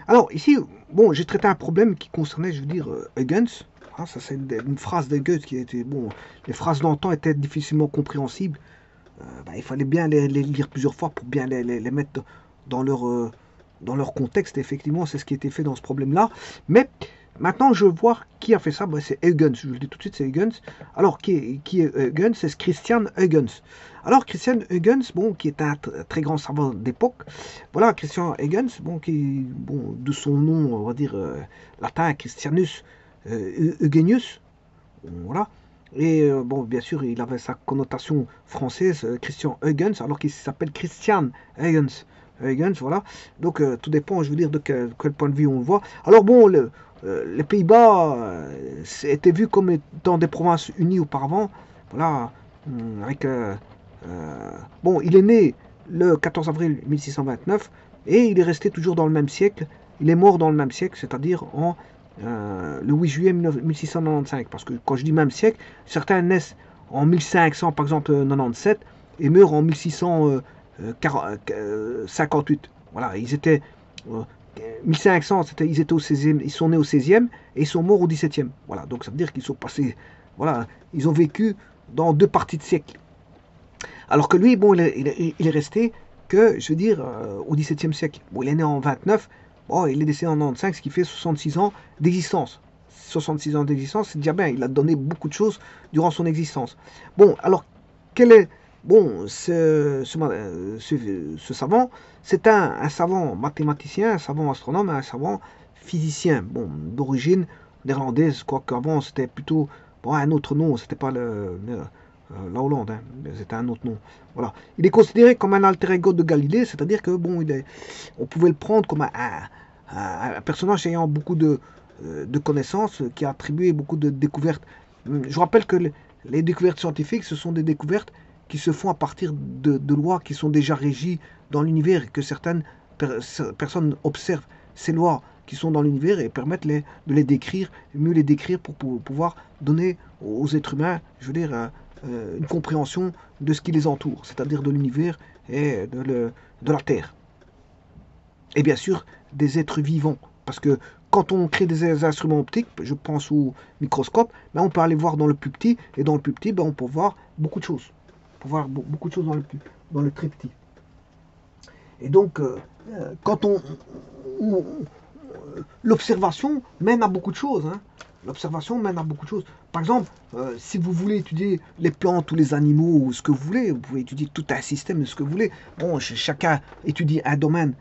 Alors, ici, bon, j'ai traité un problème qui concernait, je veux dire, Huygens. Hein, ça, c'est une phrase d'Huygens qui était, bon, les phrases d'antan étaient difficilement compréhensibles. Il fallait bien les lire plusieurs fois pour bien les mettre dans dans leur contexte. Effectivement, c'est ce qui a été fait dans ce problème-là. Mais maintenant, je vois qui a fait ça. C'est Huygens. Je vous le dis tout de suite, c'est Huygens. Alors, qui est Huygens? C'est Christian Huygens. Alors, Christian Huygens, bon, qui est un très grand savant d'époque. Voilà, Christian Huygens, bon, bon, de son nom, on va dire, latin, Christianus Eugenius. Voilà. Et bon, bien sûr, il avait sa connotation française, Christian Huygens, alors qu'il s'appelle Christian Huygens. Huygens, voilà. Donc, tout dépend, je veux dire, de quel point de vue on le voit. Alors, bon, les Pays-Bas étaient vus comme étant des provinces unies auparavant. Voilà. Avec, bon, il est né le 14 avril 1629 et il est resté toujours dans le même siècle. Il est mort dans le même siècle, c'est-à-dire en le 8 juillet 1695. Parce que quand je dis même siècle, certains naissent en 1500, par exemple, 97 et meurent en 1658. Voilà, ils étaient. 1500, ils étaient au 16e, ils sont nés au 16e et ils sont morts au 17e. Voilà, donc ça veut dire qu'ils sont passés. Voilà, ils ont vécu dans deux parties de siècle. Alors que lui, bon, il est resté que, je veux dire, au 17e siècle. Bon, il est né en 29, bon, il est décédé en 95, ce qui fait 66 ans d'existence. 66 ans d'existence, c'est déjà bien, il a donné beaucoup de choses durant son existence. Bon, alors, quel est, bon, ce savant? C'est un savant mathématicien, un savant astronome, un savant physicien, bon, d'origine néerlandaise, quoique avant c'était plutôt, bon, un autre nom, c'était pas la Hollande, hein, c'était un autre nom. Voilà. Il est considéré comme un alter ego de Galilée, c'est-à-dire que bon, on pouvait le prendre comme un personnage ayant beaucoup de connaissances, qui a attribué beaucoup de découvertes. Je rappelle que les découvertes scientifiques, ce sont des découvertes qui se font à partir de lois qui sont déjà régies dans l'univers et que certaines personnes observent ces lois qui sont dans l'univers et permettent de les décrire, mieux les décrire pour pouvoir donner aux êtres humains, je veux dire, une compréhension de ce qui les entoure, c'est-à-dire de l'univers et de la Terre. Et bien sûr, des êtres vivants. Parce que quand on crée des instruments optiques, je pense au microscope, ben on peut aller voir dans le plus petit, et dans le plus petit, ben on peut voir beaucoup de choses. On peut voir beaucoup de choses dans le très petit. Et donc, quand on, l'observation mène à beaucoup de choses. Hein. L'observation mène à beaucoup de choses. Par exemple, si vous voulez étudier les plantes ou les animaux ou ce que vous voulez, vous pouvez étudier tout un système de ce que vous voulez. Bon, chacun étudie un domaine.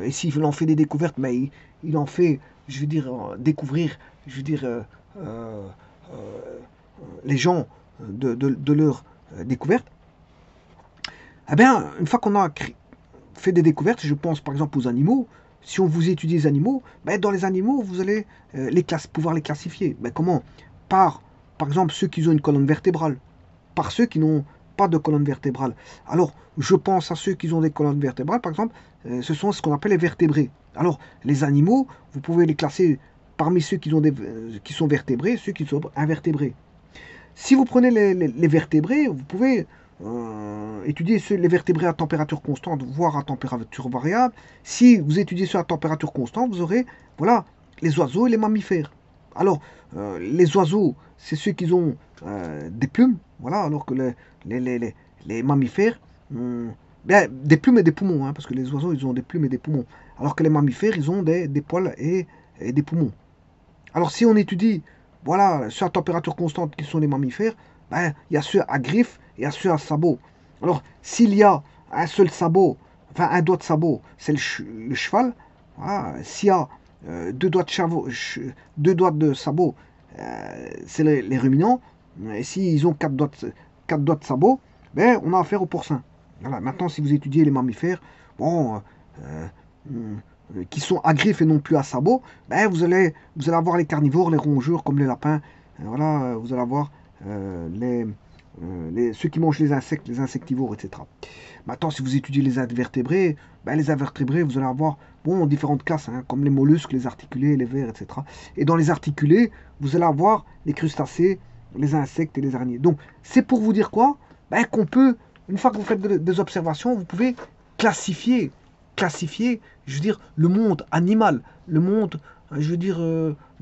Et s'il en fait des découvertes, mais il en fait, je veux dire, découvrir, je veux dire, les gens de leur découverte. Eh bien, une fois qu'on a fait des découvertes, je pense par exemple aux animaux, si on vous étudie les animaux, ben dans les animaux, vous allez pouvoir les classifier. Ben comment? Par exemple, ceux qui ont une colonne vertébrale, par ceux qui n'ont pas de colonne vertébrale. Alors, je pense à ceux qui ont des colonnes vertébrales, par exemple, ce sont ce qu'on appelle les vertébrés. Alors, les animaux, vous pouvez les classer parmi ceux qui sont vertébrés, ceux qui sont invertébrés. Si vous prenez les vertébrés, vous pouvez étudier les vertébrés à température constante, voire à température variable. Si vous étudiez ceux à température constante, vous aurez voilà, les oiseaux et les mammifères. Alors, les oiseaux, c'est ceux qui ont des plumes, voilà, alors que les mammifères ont des plumes et des poumons, hein, parce que les oiseaux, ils ont des plumes et des poumons, alors que les mammifères, ils ont des poils et des poumons. Alors, si on étudie voilà, ceux à température constante qui sont les mammifères, ben, il y a ceux à griffes et il y a ceux à sabots. Alors, s'il y a un seul sabot, enfin un doigt de sabot, c'est le cheval. Voilà. S'il y a deux doigts de sabot, c'est les ruminants. Et s'ils ont quatre doigts de sabot, ben, on a affaire au porcin. Voilà. Maintenant, si vous étudiez les mammifères, bon, euh, qui sont à griffes et non plus à sabots, ben vous allez avoir les carnivores, les rongeurs comme les lapins. Voilà, vous allez avoir ceux qui mangent les insectes, les insectivores, etc. Maintenant, si vous étudiez les invertébrés, ben, les invertébrés, vous allez avoir bon, différentes classes, hein, comme les mollusques, les articulés, les vers, etc. Et dans les articulés, vous allez avoir les crustacés, les insectes et les araignées. Donc, c'est pour vous dire quoi? Ben, qu'on peut, une fois que vous faites des observations, vous pouvez classifier classifier, je veux dire, le monde animal, le monde, je veux dire,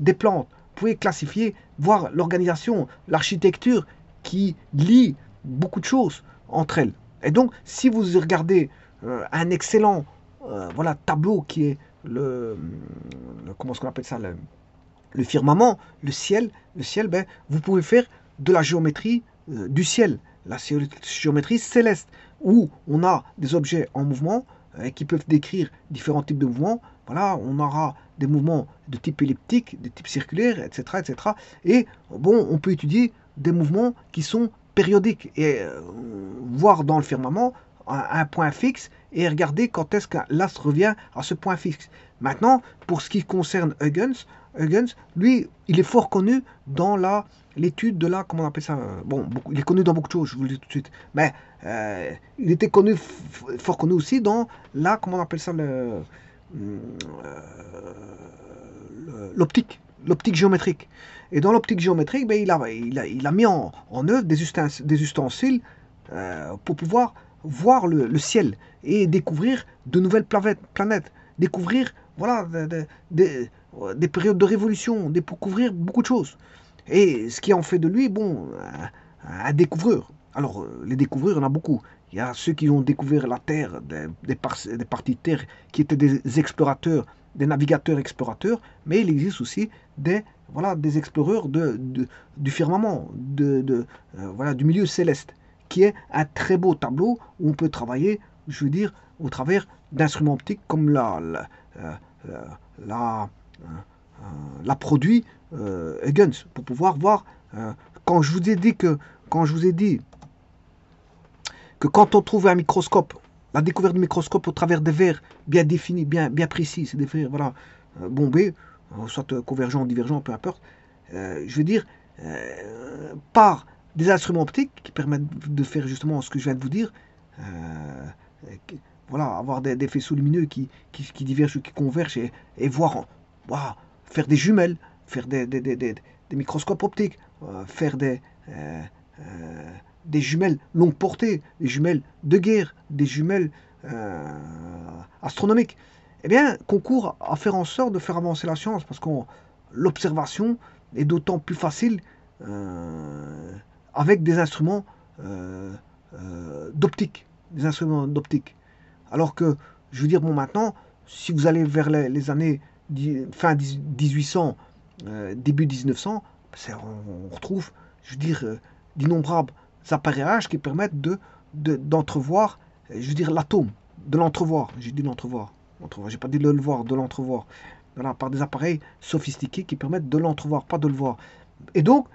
des plantes. Vous pouvez classifier, voir l'organisation, l'architecture qui lie beaucoup de choses entre elles. Et donc, si vous regardez un excellent voilà, tableau qui est comment est-ce qu'on appelle ça, le firmament, le ciel, ben, vous pouvez faire de la géométrie du ciel, la géométrie céleste, où on a des objets en mouvement qui peuvent décrire différents types de mouvements. Voilà, on aura des mouvements de type elliptique, de type circulaire, etc., etc. Et bon, on peut étudier des mouvements qui sont périodiques et voir dans le firmament un point fixe et regarder quand est-ce qu'un l'astre revient à ce point fixe. Maintenant, pour ce qui concerne Huygens, lui, il est fort connu dans l'étude de la, comment on appelle ça, bon, il est connu dans beaucoup de choses, je vous le dis tout de suite, mais il était connu, fort connu aussi dans la, comment on appelle ça, l'optique géométrique. Et dans l'optique géométrique, ben, il a mis en œuvre des ustensiles pour pouvoir voir le ciel et découvrir de nouvelles planètes, découvrir voilà, des périodes de révolution, découvrir beaucoup de choses. Et ce qui en fait de lui, bon, un découvreur. Alors, les découvreurs, il y en a beaucoup. Il y a ceux qui ont découvert la Terre, des parties de Terre qui étaient des explorateurs, des navigateurs explorateurs, mais il existe aussi des exploreurs du firmament, voilà, du milieu céleste, qui est un très beau tableau où on peut travailler, je veux dire, au travers d'instruments optiques comme la produit Huygens, pour pouvoir voir, quand je vous ai dit que quand on trouve un microscope, la découverte du microscope au travers des verres bien définis, bien précis, c'est des verres voilà, bombés, soit convergents ou divergents, peu importe, je veux dire, par des instruments optiques qui permettent de faire justement ce que je viens de vous dire, voilà, avoir des faisceaux lumineux qui divergent ou qui convergent et voir, voilà, faire des jumelles, faire des microscopes optiques, faire des jumelles longue portée, des jumelles de guerre, des jumelles astronomiques, eh bien, concourt à faire en sorte de faire avancer la science, parce que l'observation est d'autant plus facile avec des instruments d'optique, Alors que, je veux dire, bon, maintenant, si vous allez vers les années fin 1800, début 1900, on retrouve, je veux dire, d'innombrables appareillages qui permettent d'entrevoir, je veux dire, l'atome, de l'entrevoir. J'ai dit l'entrevoir. J'ai pas dit de le voir, de l'entrevoir. Voilà, par des appareils sophistiqués qui permettent de l'entrevoir, pas de le voir. Et donc,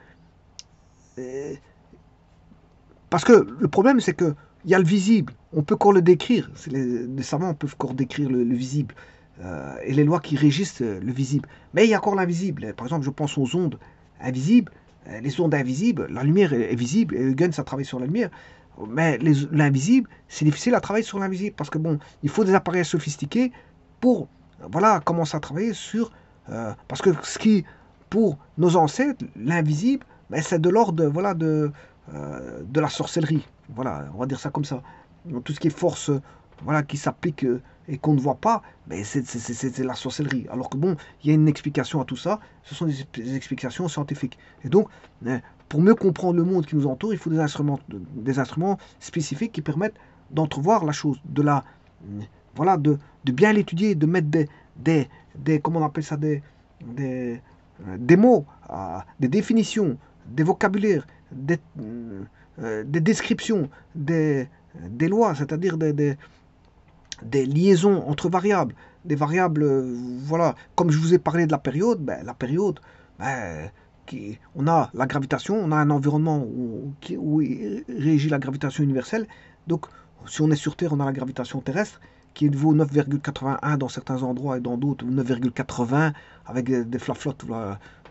parce que le problème, c'est que il y a le visible, on peut encore le décrire. Les savants peuvent encore décrire le visible et les lois qui régissent le visible. Mais il y a encore l'invisible. Par exemple, je pense aux ondes invisibles. Les ondes invisibles, la lumière est visible, et Huygens a travaillé sur la lumière. Mais l'invisible, c'est difficile à travailler sur l'invisible parce que bon, il faut des appareils sophistiqués pour voilà, commencer à travailler sur. Parce que ce qui, pour nos ancêtres, l'invisible, ben, c'est de l'ordre voilà, de la sorcellerie. Voilà, on va dire ça comme ça. Donc, tout ce qui est force voilà, qui s'applique et qu'on ne voit pas, mais c'est la sorcellerie. Alors que bon, il y a une explication à tout ça, ce sont des explications scientifiques. Et donc, pour mieux comprendre le monde qui nous entoure, il faut des instruments spécifiques qui permettent d'entrevoir la chose, voilà, de bien l'étudier, de mettre comment on appelle ça, des mots, des définitions, des vocabulaires, des descriptions, des lois, c'est-à-dire des liaisons entre variables, des variables, voilà, comme je vous ai parlé de la période, ben, on a la gravitation, on a un environnement où régit la gravitation universelle, donc si on est sur Terre, on a la gravitation terrestre, qui vaut 9,81 dans certains endroits et dans d'autres 9,80 avec des flaflottes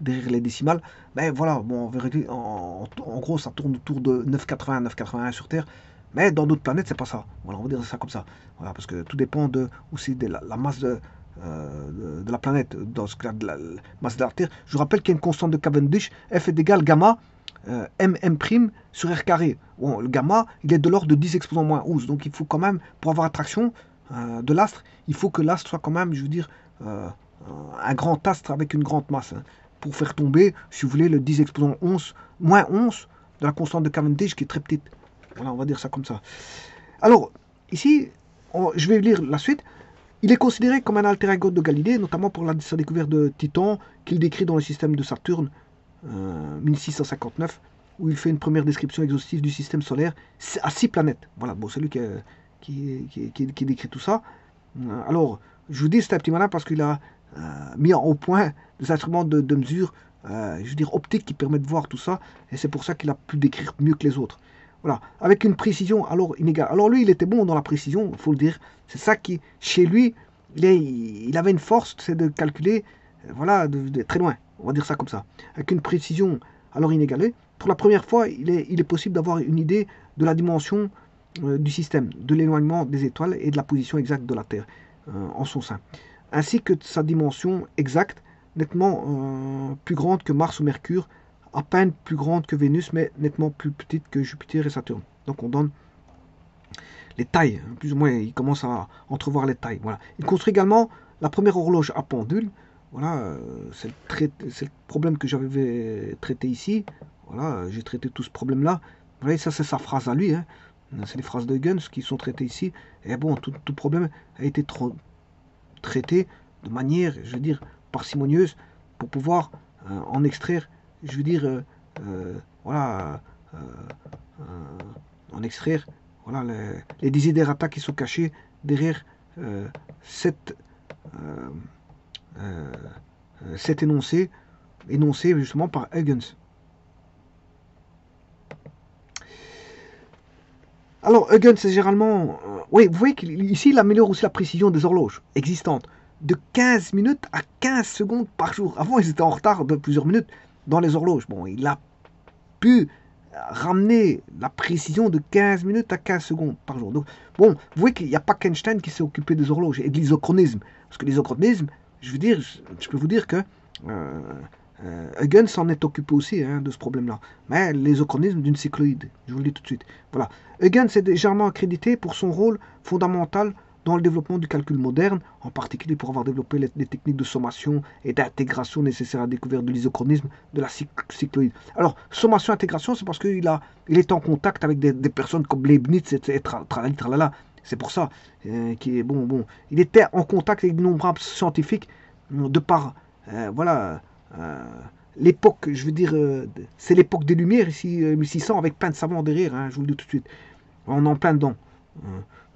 derrière les décimales. Ben voilà, bon, en gros, ça tourne autour de 9,81 sur Terre. Mais dans d'autres planètes, c'est pas ça. Voilà, on va dire ça comme ça. Voilà, parce que tout dépend aussi de la masse de la planète. Dans ce cas, de la masse de la Terre. Je vous rappelle qu'il y a une constante de Cavendish, F est égal gamma mm' sur r carré. Bon, le gamma, il est de l'ordre de 10 exposant moins 11. Donc il faut quand même, pour avoir attraction, de l'astre, il faut que l'astre soit quand même, je veux dire, un grand astre avec une grande masse, hein, pour faire tomber, si vous voulez, le 10 exposant 11, moins 11 de la constante de Cavendish qui est très petite. Voilà, on va dire ça comme ça. Alors, ici, je vais lire la suite. Il est considéré comme un alter ego de Galilée, notamment pour sa découverte de Titan, qu'il décrit dans le système de Saturne, 1659, où il fait une première description exhaustive du système solaire à 6 planètes. Voilà, bon, c'est lui qui décrit tout ça. Alors, je vous dis, c'est un petit malin parce qu'il a mis au point des instruments de mesure, je veux dire, optiques qui permettent de voir tout ça, et c'est pour ça qu'il a pu décrire mieux que les autres. Voilà, avec une précision alors inégale. Alors lui, il était bon dans la précision, il faut le dire. C'est ça qui, chez lui, il avait une force, c'est de calculer, voilà, de très loin. On va dire ça comme ça. Avec une précision alors inégalée. Pour la première fois, il est possible d'avoir une idée de la dimension du système, de l'éloignement des étoiles et de la position exacte de la Terre en son sein. Ainsi que de sa dimension exacte, nettement plus grande que Mars ou Mercure, à peine plus grande que Vénus, mais nettement plus petite que Jupiter et Saturne. Donc on donne les tailles, plus ou moins, il commence à entrevoir les tailles. Voilà. Il construit également la première horloge à pendule. Voilà, c'est le problème que j'avais traité ici. Voilà, j'ai traité tout ce problème-là. Vous voyez, ça c'est sa phrase à lui. Hein. C'est les phrases de Huygens qui sont traitées ici. Et bon, tout problème a été traité de manière, je veux dire, parcimonieuse pour pouvoir en extraire, je veux dire, voilà, en extraire, voilà, les desiderata qui sont cachés derrière cette, cet énoncé justement par Huygens. Alors, Huygens, c'est généralement... oui, vous voyez qu'ici, il améliore aussi la précision des horloges existantes. De 15 minutes à 15 secondes par jour. Avant, ils étaient en retard de plusieurs minutes dans les horloges. Bon, il a pu ramener la précision de 15 minutes à 15 secondes par jour. Donc, bon, vous voyez qu'il n'y a pas qu'Einstein qui s'est occupé des horloges et de l'isochronisme. Parce que l'isochronisme, je veux dire, je peux vous dire que Huygens s'en est occupé aussi hein, de ce problème-là. Mais l'isochronisme d'une cycloïde, je vous le dis tout de suite. Voilà. Huygens est légèrement accrédité pour son rôle fondamental dans le développement du calcul moderne, en particulier pour avoir développé les techniques de sommation et d'intégration nécessaires à la découverte de l'isochronisme de la cycloïde. Alors, sommation-intégration, c'est parce qu'il est en contact avec des personnes comme Leibniz, et tralala. C'est pour ça qu'il est bon. Il était en contact avec d'innombrables scientifiques de par, voilà, l'époque, je veux dire, c'est l'époque des Lumières, ici, 1600, avec plein de savants derrière, hein, je vous le dis tout de suite. On est en plein dedans.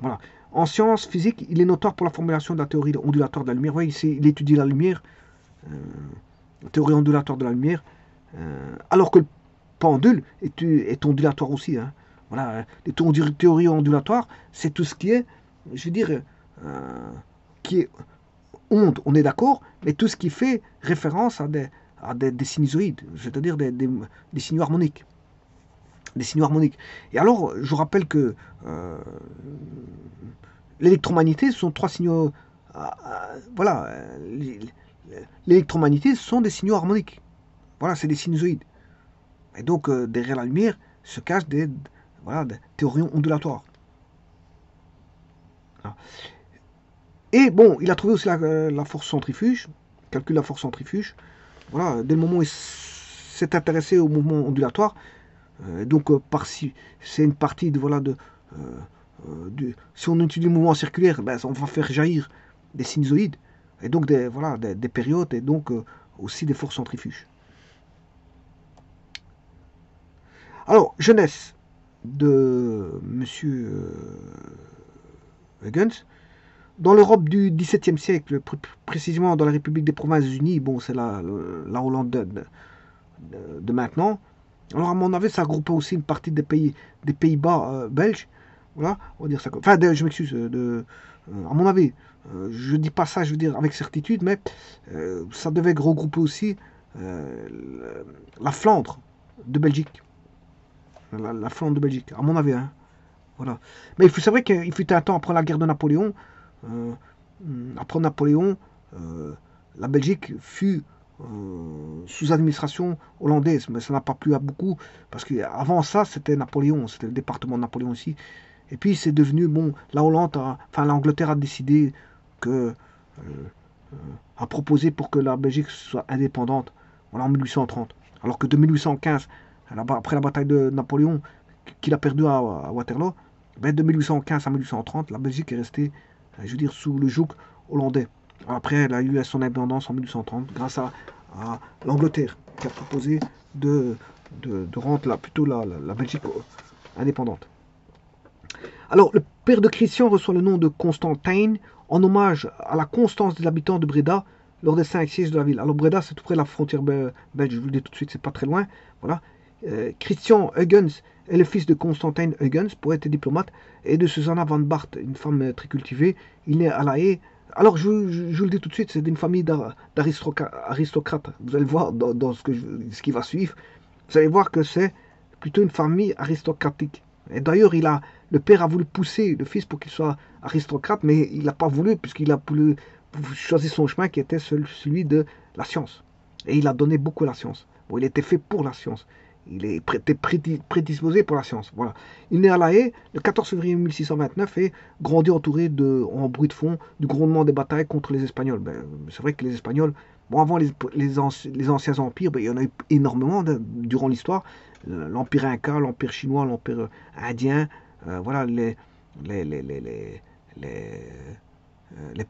Voilà. En sciences physiques, il est notoire pour la formulation de la théorie ondulatoire de la lumière. Vous voyez, ici, il étudie la lumière, la théorie ondulatoire de la lumière, alors que le pendule est ondulatoire aussi. Hein. Voilà, les théories ondulatoires, c'est tout ce qui est, je veux dire, qui est onde, on est d'accord, mais tout ce qui fait référence à des sinusoïdes, c'est-à-dire des signaux harmoniques. Des signaux harmoniques. Et alors, je vous rappelle que l'électromagnétisme sont trois signaux. Voilà, l'électromagnétisme sont des signaux harmoniques. Voilà, c'est des sinusoïdes. Et donc, derrière la lumière se cachent des théories ondulatoires. Voilà. Et bon, il a trouvé aussi la force centrifuge, calcule la force centrifuge. Voilà, dès le moment où il s'est intéressé au mouvement ondulatoire, donc c'est une partie de si on étudie le mouvement circulaire, ben, on va faire jaillir des sinusoïdes et donc des périodes et donc aussi des forces centrifuges. Alors, jeunesse de Monsieur Huygens. Dans l'Europe du XVIIe siècle, précisément dans la République des Provinces-Unies, bon, c'est la Hollande de maintenant. Alors, à mon avis, ça regroupait aussi une partie des Pays-Bas belges. Voilà, on va dire ça comme. Enfin, je m'excuse, à mon avis, je dis pas ça, je veux dire avec certitude, mais ça devait regrouper aussi la Flandre de Belgique. La Flandre de Belgique, à mon avis. Hein. Voilà. Mais c'est vrai qu'il fut un temps après la guerre de Napoléon. Après Napoléon, la Belgique fut sous administration hollandaise, mais ça n'a pas plu à beaucoup, parce qu'avant ça, c'était Napoléon, c'était le département de Napoléon aussi, Et puis c'est devenu, bon, l'Angleterre a décidé que, a proposé pour que la Belgique soit indépendante, voilà, en 1830. Alors que de 1815, après la bataille de Napoléon, qu'il a perdu à Waterloo, ben de 1815 à 1830, la Belgique est restée, je veux dire, sous le joug hollandais. Après, elle a eu son indépendance en 1830 grâce à l'Angleterre qui a proposé de rendre plutôt la Belgique indépendante. Alors, le père de Christian reçoit le nom de Constantin en hommage à la constance des habitants de Breda lors des 5 sièges de la ville. Alors, Breda, c'est tout près de la frontière belge, je vous le dis tout de suite, c'est pas très loin. Voilà. Christian Huygens est le fils de Constantin Huygens, poète et diplomate, et de Susanna van Bart, une femme très cultivée. Il est à La Haye. Alors, je vous le dis tout de suite, c'est d'une famille d'aristocrates. Vous allez voir dans ce qui va suivre, vous allez voir que c'est plutôt une famille aristocratique. Et d'ailleurs, le père a voulu pousser le fils pour qu'il soit aristocrate, mais il n'a pas voulu, puisqu'il a voulu choisir son chemin qui était celui de la science. Et il a donné beaucoup à la science. Bon, il était fait pour la science. Il était prédisposé pour la science. Voilà. Il naît à La Haye le 14 février 1629 et grandit entouré en bruit de fond du grondement des batailles contre les Espagnols. C'est vrai que les Espagnols, bon, avant les anciens empires, il y en a eu énormément durant l'histoire. L'empire Inca, l'empire chinois, l'empire indien, voilà, les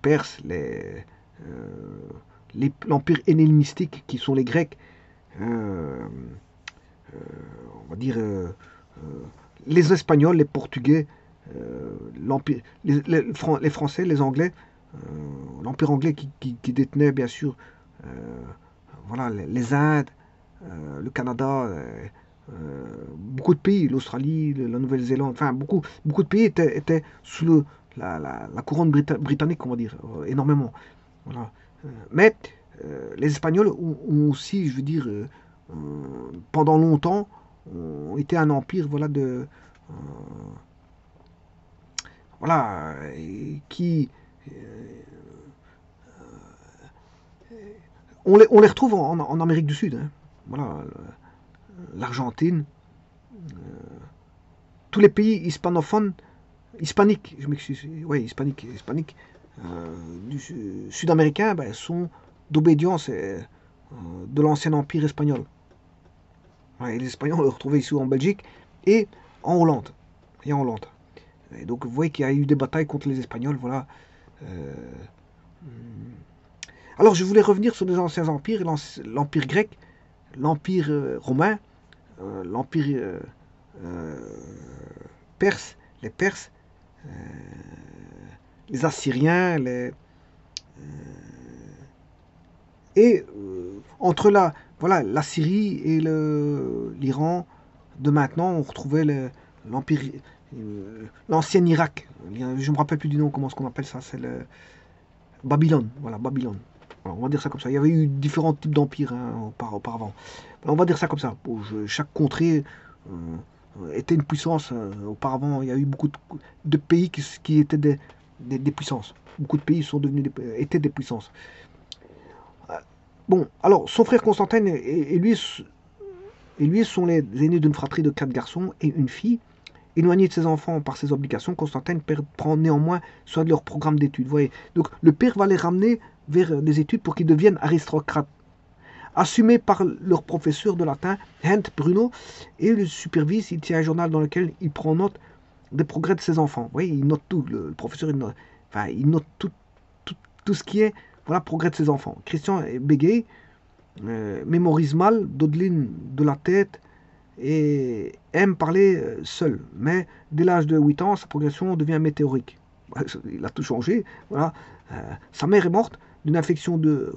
Perses, l'empire hellénistique qui sont les Grecs. On va dire les Espagnols, les Portugais, les Français, les Anglais, l'Empire anglais qui détenait bien sûr voilà, les Indes, le Canada, beaucoup de pays, l'Australie, la Nouvelle-Zélande, enfin beaucoup de pays étaient sous la couronne britannique, on va dire, énormément. Voilà. Mais les Espagnols ont aussi, je veux dire, pendant longtemps, ont été un empire, voilà, voilà, qui on les retrouve en Amérique du Sud, hein. Voilà, l'Argentine, tous les pays hispaniques, je m'excuse, ouais, hispaniques, du sud-américain, sont d'obédience de l'ancien empire espagnol. Ouais, et les Espagnols, on les retrouvait ici en Belgique et en Hollande. Et donc vous voyez qu'il y a eu des batailles contre les Espagnols, voilà. Alors je voulais revenir sur les anciens empires, l'empire grec, l'empire romain, l'empire perse, les Perses, les Assyriens, et entre la Syrie et l'Iran de maintenant, on retrouvait l'empire, l'ancien Irak. Je ne me rappelle plus du nom, comment est-ce qu'on appelle ça, c'est le Babylone. Voilà, Babylone. Alors, on va dire ça comme ça. Il y avait eu différents types d'empires, hein, auparavant. On va dire ça comme ça. Bon, chaque contrée était une puissance. Auparavant, il y a eu beaucoup de pays qui étaient des puissances. Beaucoup de pays étaient des puissances. Bon, alors, son frère Constantin et lui sont les aînés d'une fratrie de 4 garçons et une fille. Éloigné de ses enfants par ses obligations, Constantin prend néanmoins soin de leur programme d'études. Voyez. Donc, le père va les ramener vers des études pour qu'ils deviennent aristocrates. Assumés par leur professeur de latin, Hent Bruno, et le supervise, il tient un journal dans lequel il prend note des progrès de ses enfants. Vous voyez, il note tout. Le professeur, il note tout ce qui est, voilà, progrès de ses enfants. Christian bégaye, mémorise mal, dodeline de la tête, et aime parler seul. Mais dès l'âge de 8 ans, sa progression devient météorique. Il a tout changé. Voilà. Sa mère est morte d'une infection 2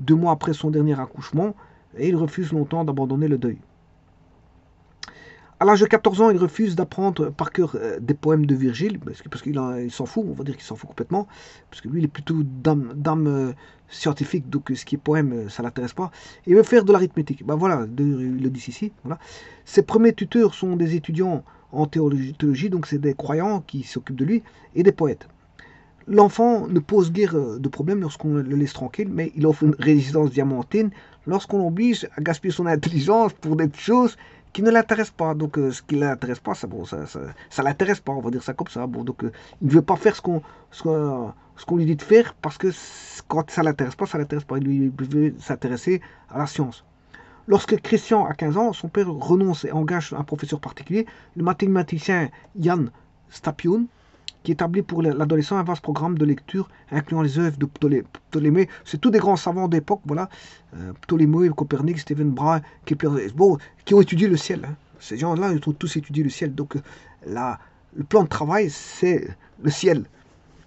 mois après son dernier accouchement et il refuse longtemps d'abandonner le deuil. À l'âge de 14 ans, il refuse d'apprendre par cœur des poèmes de Virgile, parce qu'il s'en fout, on va dire qu'il s'en fout complètement, parce que lui, il est plutôt d'âme scientifique, donc ce qui est poème, ça ne l'intéresse pas. Il veut faire de l'arithmétique. Ben voilà, il le dit ici. Voilà. Ses premiers tuteurs sont des étudiants en théologie, donc c'est des croyants qui s'occupent de lui, et des poètes. L'enfant ne pose guère de problème lorsqu'on le laisse tranquille, mais il offre une résistance diamantine lorsqu'on l'oblige à gaspiller son intelligence pour des choses qui ne l'intéresse pas. Donc, ce qui ne l'intéresse pas, ça, bon, ça l'intéresse pas, on va dire ça comme ça. Bon, donc, il ne veut pas faire ce qu'on lui dit de faire parce que quand ça l'intéresse pas, ça l'intéresse pas. Il veut s'intéresser à la science. Lorsque Christian a 15 ans, son père renonce et engage un professeur particulier, le mathématicien Jan Stapioun, qui établit pour l'adolescent un vaste programme de lecture incluant les œuvres de Ptolémée. C'est tous des grands savants d'époque, voilà. Ptolémée, Copernic, Stephen Brahe, Kepler, bon, qui ont étudié le ciel. Hein. Ces gens-là, ils ont tous étudié le ciel. Donc, le plan de travail, c'est le ciel.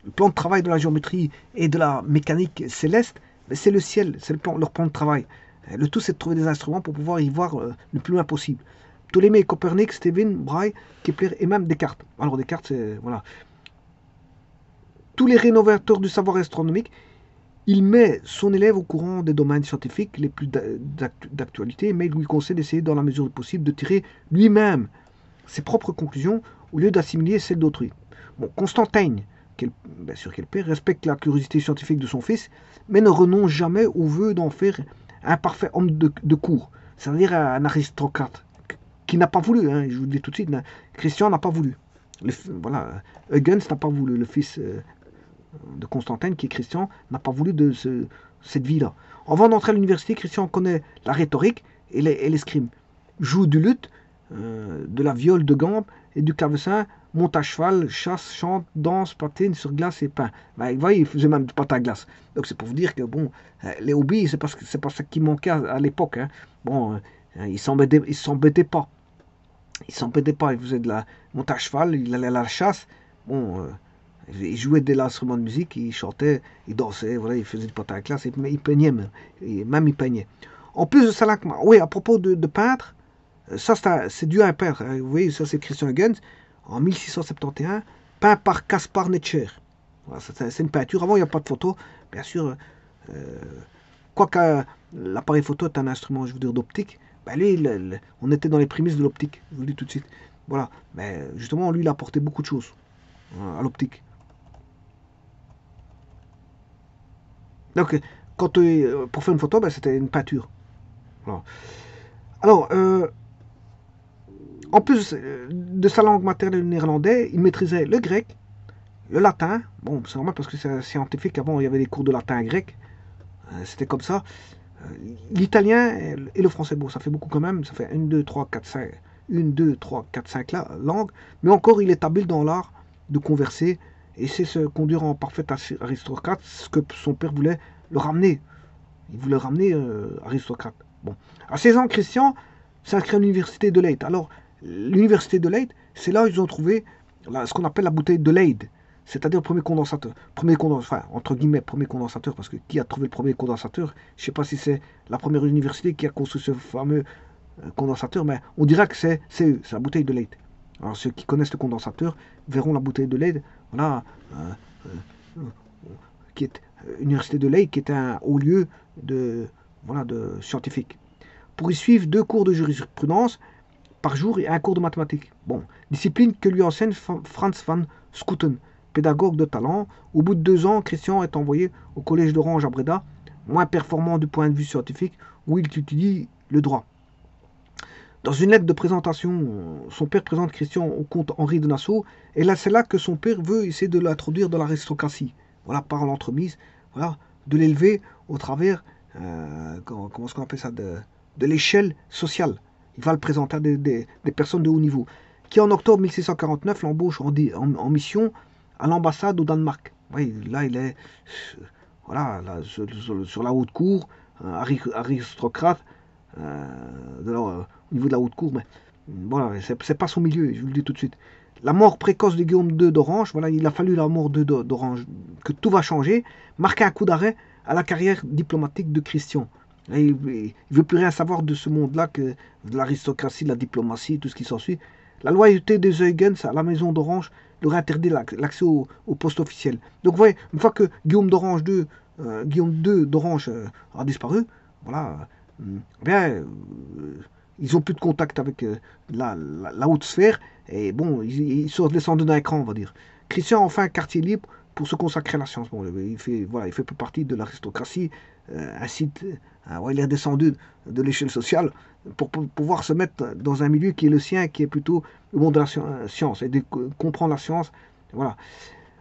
Le plan de travail de la géométrie et de la mécanique céleste, c'est le ciel, c'est leur plan de travail. Le tout, c'est de trouver des instruments pour pouvoir y voir le plus loin possible. Ptolémée, Copernic, Stephen Brahe, Kepler et même Descartes. Alors, Descartes, c'est... Voilà. Tous les rénovateurs du savoir astronomique, il met son élève au courant des domaines scientifiques les plus d'actualité, mais il lui conseille d'essayer dans la mesure du possible de tirer lui-même ses propres conclusions au lieu d'assimiler celles d'autrui. Bon, Constantin, bien sûr quel père, respecte la curiosité scientifique de son fils, mais ne renonce jamais au vœu d'en faire un parfait homme de cour, c'est-à-dire un aristocrate, qui n'a pas voulu, hein, je vous le dis tout de suite, Christian n'a pas voulu. Voilà, Huygens n'a pas voulu, le fils de Constantin, qui est Christian, n'a pas voulu de cette vie-là. Avant d'entrer à l'université, Christian connaît la rhétorique et l'escrime, joue du luth, de la viole de gambe et du clavecin, monte à cheval, chasse, chante, danse, patine sur glace et peint. Ben, vous voyez, il faisait même du patin à glace. Donc c'est pour vous dire que bon, les hobbies, c'est pas ça qui manquait à l'époque. Hein. Bon, il s'embêtait pas. Il s'embêtait pas, il faisait de la monte à cheval, il allait à la chasse. Bon, il jouait de l'instrument de musique, il chantait, il dansait, voilà, il faisait du patin à glace, mais il peignait même. Il peignait. En plus de ça, oui, à propos de peintre, ça c'est dû à un peintre. Hein. Vous voyez, ça c'est Christian Huygens, en 1671, peint par Caspar Netscher. Voilà, c'est une peinture. Avant, il n'y a pas de photo. Bien sûr, quoique l'appareil photo est un instrument, je veux dire, d'optique, ben lui, on était dans les prémices de l'optique, je vous le dis tout de suite. Voilà, mais justement, lui, il a apporté beaucoup de choses à l'optique. Donc, pour faire une photo, ben, c'était une peinture. Voilà. Alors, en plus de sa langue maternelle néerlandais, il maîtrisait le grec, le latin. Bon, c'est normal parce que c'est scientifique. Avant, il y avait des cours de latin et grec. C'était comme ça. L'italien et le français, bon, ça fait beaucoup quand même. Ça fait 1, 2, 3, 4, 5. 1, 2, 3, 4, 5 langues. Mais encore, il est habile dans l'art de converser et c'est se conduire en parfait aristocrate, ce que son père voulait le ramener. Il voulait ramener aristocrate. Bon. À 16 ans, Christian s'inscrit à l'université de Leyde. Alors, l'université de Leyde, c'est là où ils ont trouvé ce qu'on appelle la bouteille de Leyde. C'est-à-dire le premier condensateur. Enfin, entre guillemets, premier condensateur, parce que qui a trouvé le premier condensateur? Je ne sais pas si c'est la première université qui a construit ce fameux condensateur, mais on dirait que c'est eux, c'est la bouteille de Leyde. Alors, ceux qui connaissent le condensateur verront la bouteille de Leyde. Voilà, qui est l'université de Leyde, qui est un haut lieu de scientifique. Pour y suivre 2 cours de jurisprudence par jour et un cours de mathématiques. Bon, discipline que lui enseigne Franz van Schooten, pédagogue de talent. Au bout de 2 ans, Christian est envoyé au collège d'Orange à Breda, moins performant du point de vue scientifique, où il étudie le droit. Dans une lettre de présentation, son père présente Christian au comte Henri de Nassau, et là c'est là que son père veut essayer de l'introduire dans l'aristocratie. Voilà, par l'entremise, voilà, de l'élever au travers, comment est-ce qu'on appelle ça, de l'échelle sociale. Il va le présenter à des personnes de haut niveau. Qui en octobre 1649 l'embauche en mission à l'ambassade au Danemark. Oui, là il est voilà, là, sur la haute cour, aristocrate, au niveau de la haute cour, mais voilà, c'est pas son milieu, je vous le dis tout de suite. La mort précoce de Guillaume II d'Orange, voilà, il a fallu la mort d'Orange, que tout va changer, marquer un coup d'arrêt à la carrière diplomatique de Christian. Là, il ne veut plus rien savoir de ce monde-là, que de l'aristocratie, de la diplomatie, tout ce qui s'ensuit. La loyauté des Huygens à la maison d'Orange leur interdit l'accès au poste officiel. Donc vous voyez, une fois que Guillaume II d'Orange a disparu, voilà, bien, ils n'ont plus de contact avec la haute sphère, et bon, ils sont descendus d'un écran, on va dire. Christian a enfin un quartier libre pour se consacrer à la science. Bon, il fait plus partie de l'aristocratie, il est descendu de l'échelle sociale pour pouvoir se mettre dans un milieu qui est le sien, qui est plutôt le monde de la science, et de comprendre la science. Voilà.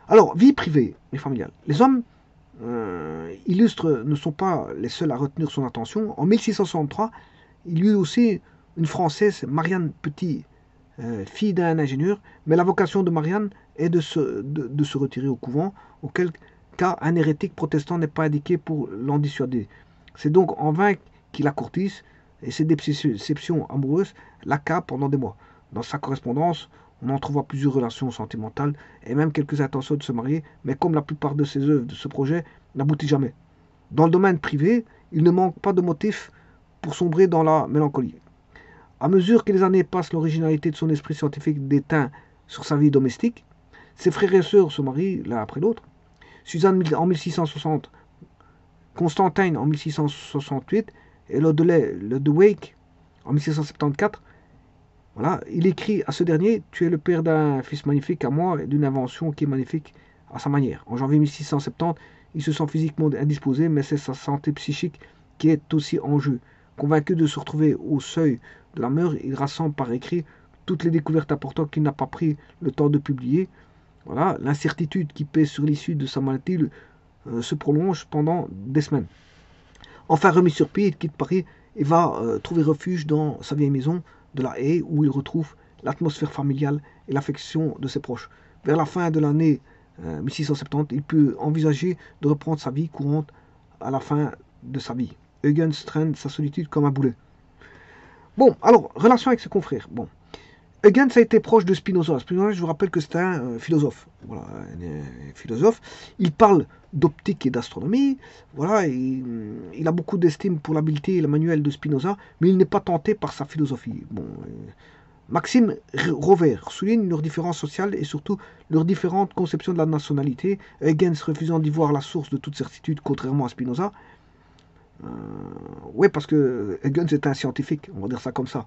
Alors, vie privée et familiale. Les hommes illustres ne sont pas les seuls à retenir son attention. En 1663, il y eut aussi une Française, Marianne Petit, fille d'un ingénieur, mais la vocation de Marianne est de se retirer au couvent, auquel cas un hérétique protestant n'est pas indiqué pour l'en dissuader. C'est donc en vain qu'il la courtise, et ses déceptions amoureuses l'accablent pendant des mois. Dans sa correspondance, on en trouve plusieurs relations sentimentales et même quelques intentions de se marier, mais comme la plupart de ses œuvres de ce projet n'aboutit jamais. Dans le domaine privé, il ne manque pas de motifs pour sombrer dans la mélancolie. À mesure que les années passent, l'originalité de son esprit scientifique déteint sur sa vie domestique. Ses frères et sœurs se marient l'un après l'autre. Suzanne en 1660, Constantin en 1668 et le de Wake en 1674. Voilà, il écrit à ce dernier: tu es le père d'un fils magnifique à moi et d'une invention qui est magnifique à sa manière. En janvier 1670, il se sent physiquement indisposé, mais c'est sa santé psychique qui est aussi en jeu. Convaincu de se retrouver au seuil de la mort, il rassemble par écrit toutes les découvertes importantes qu'il n'a pas pris le temps de publier. Voilà, l'incertitude qui pèse sur l'issue de sa maladie se prolonge pendant des semaines. Enfin remis sur pied, il quitte Paris et va trouver refuge dans sa vieille maison de la Haye, où il retrouve l'atmosphère familiale et l'affection de ses proches. Vers la fin de l'année 1670, il peut envisager de reprendre sa vie courante à la fin de sa vie. Huygens traîne sa solitude comme un boulet. Bon, alors, relation avec ses confrères. Bon, Huygens a été proche de Spinoza. Spinoza, je vous rappelle que c'est un philosophe. Voilà, un philosophe. Il parle d'optique et d'astronomie. Voilà, il a beaucoup d'estime pour l'habileté et le manuel de Spinoza, mais il n'est pas tenté par sa philosophie. Bon, Maxime Rover souligne leurs différences sociales et surtout leurs différentes conceptions de la nationalité, Huygens refusant d'y voir la source de toute certitude, contrairement à Spinoza. Oui, parce que Huygens est un scientifique, on va dire ça comme ça.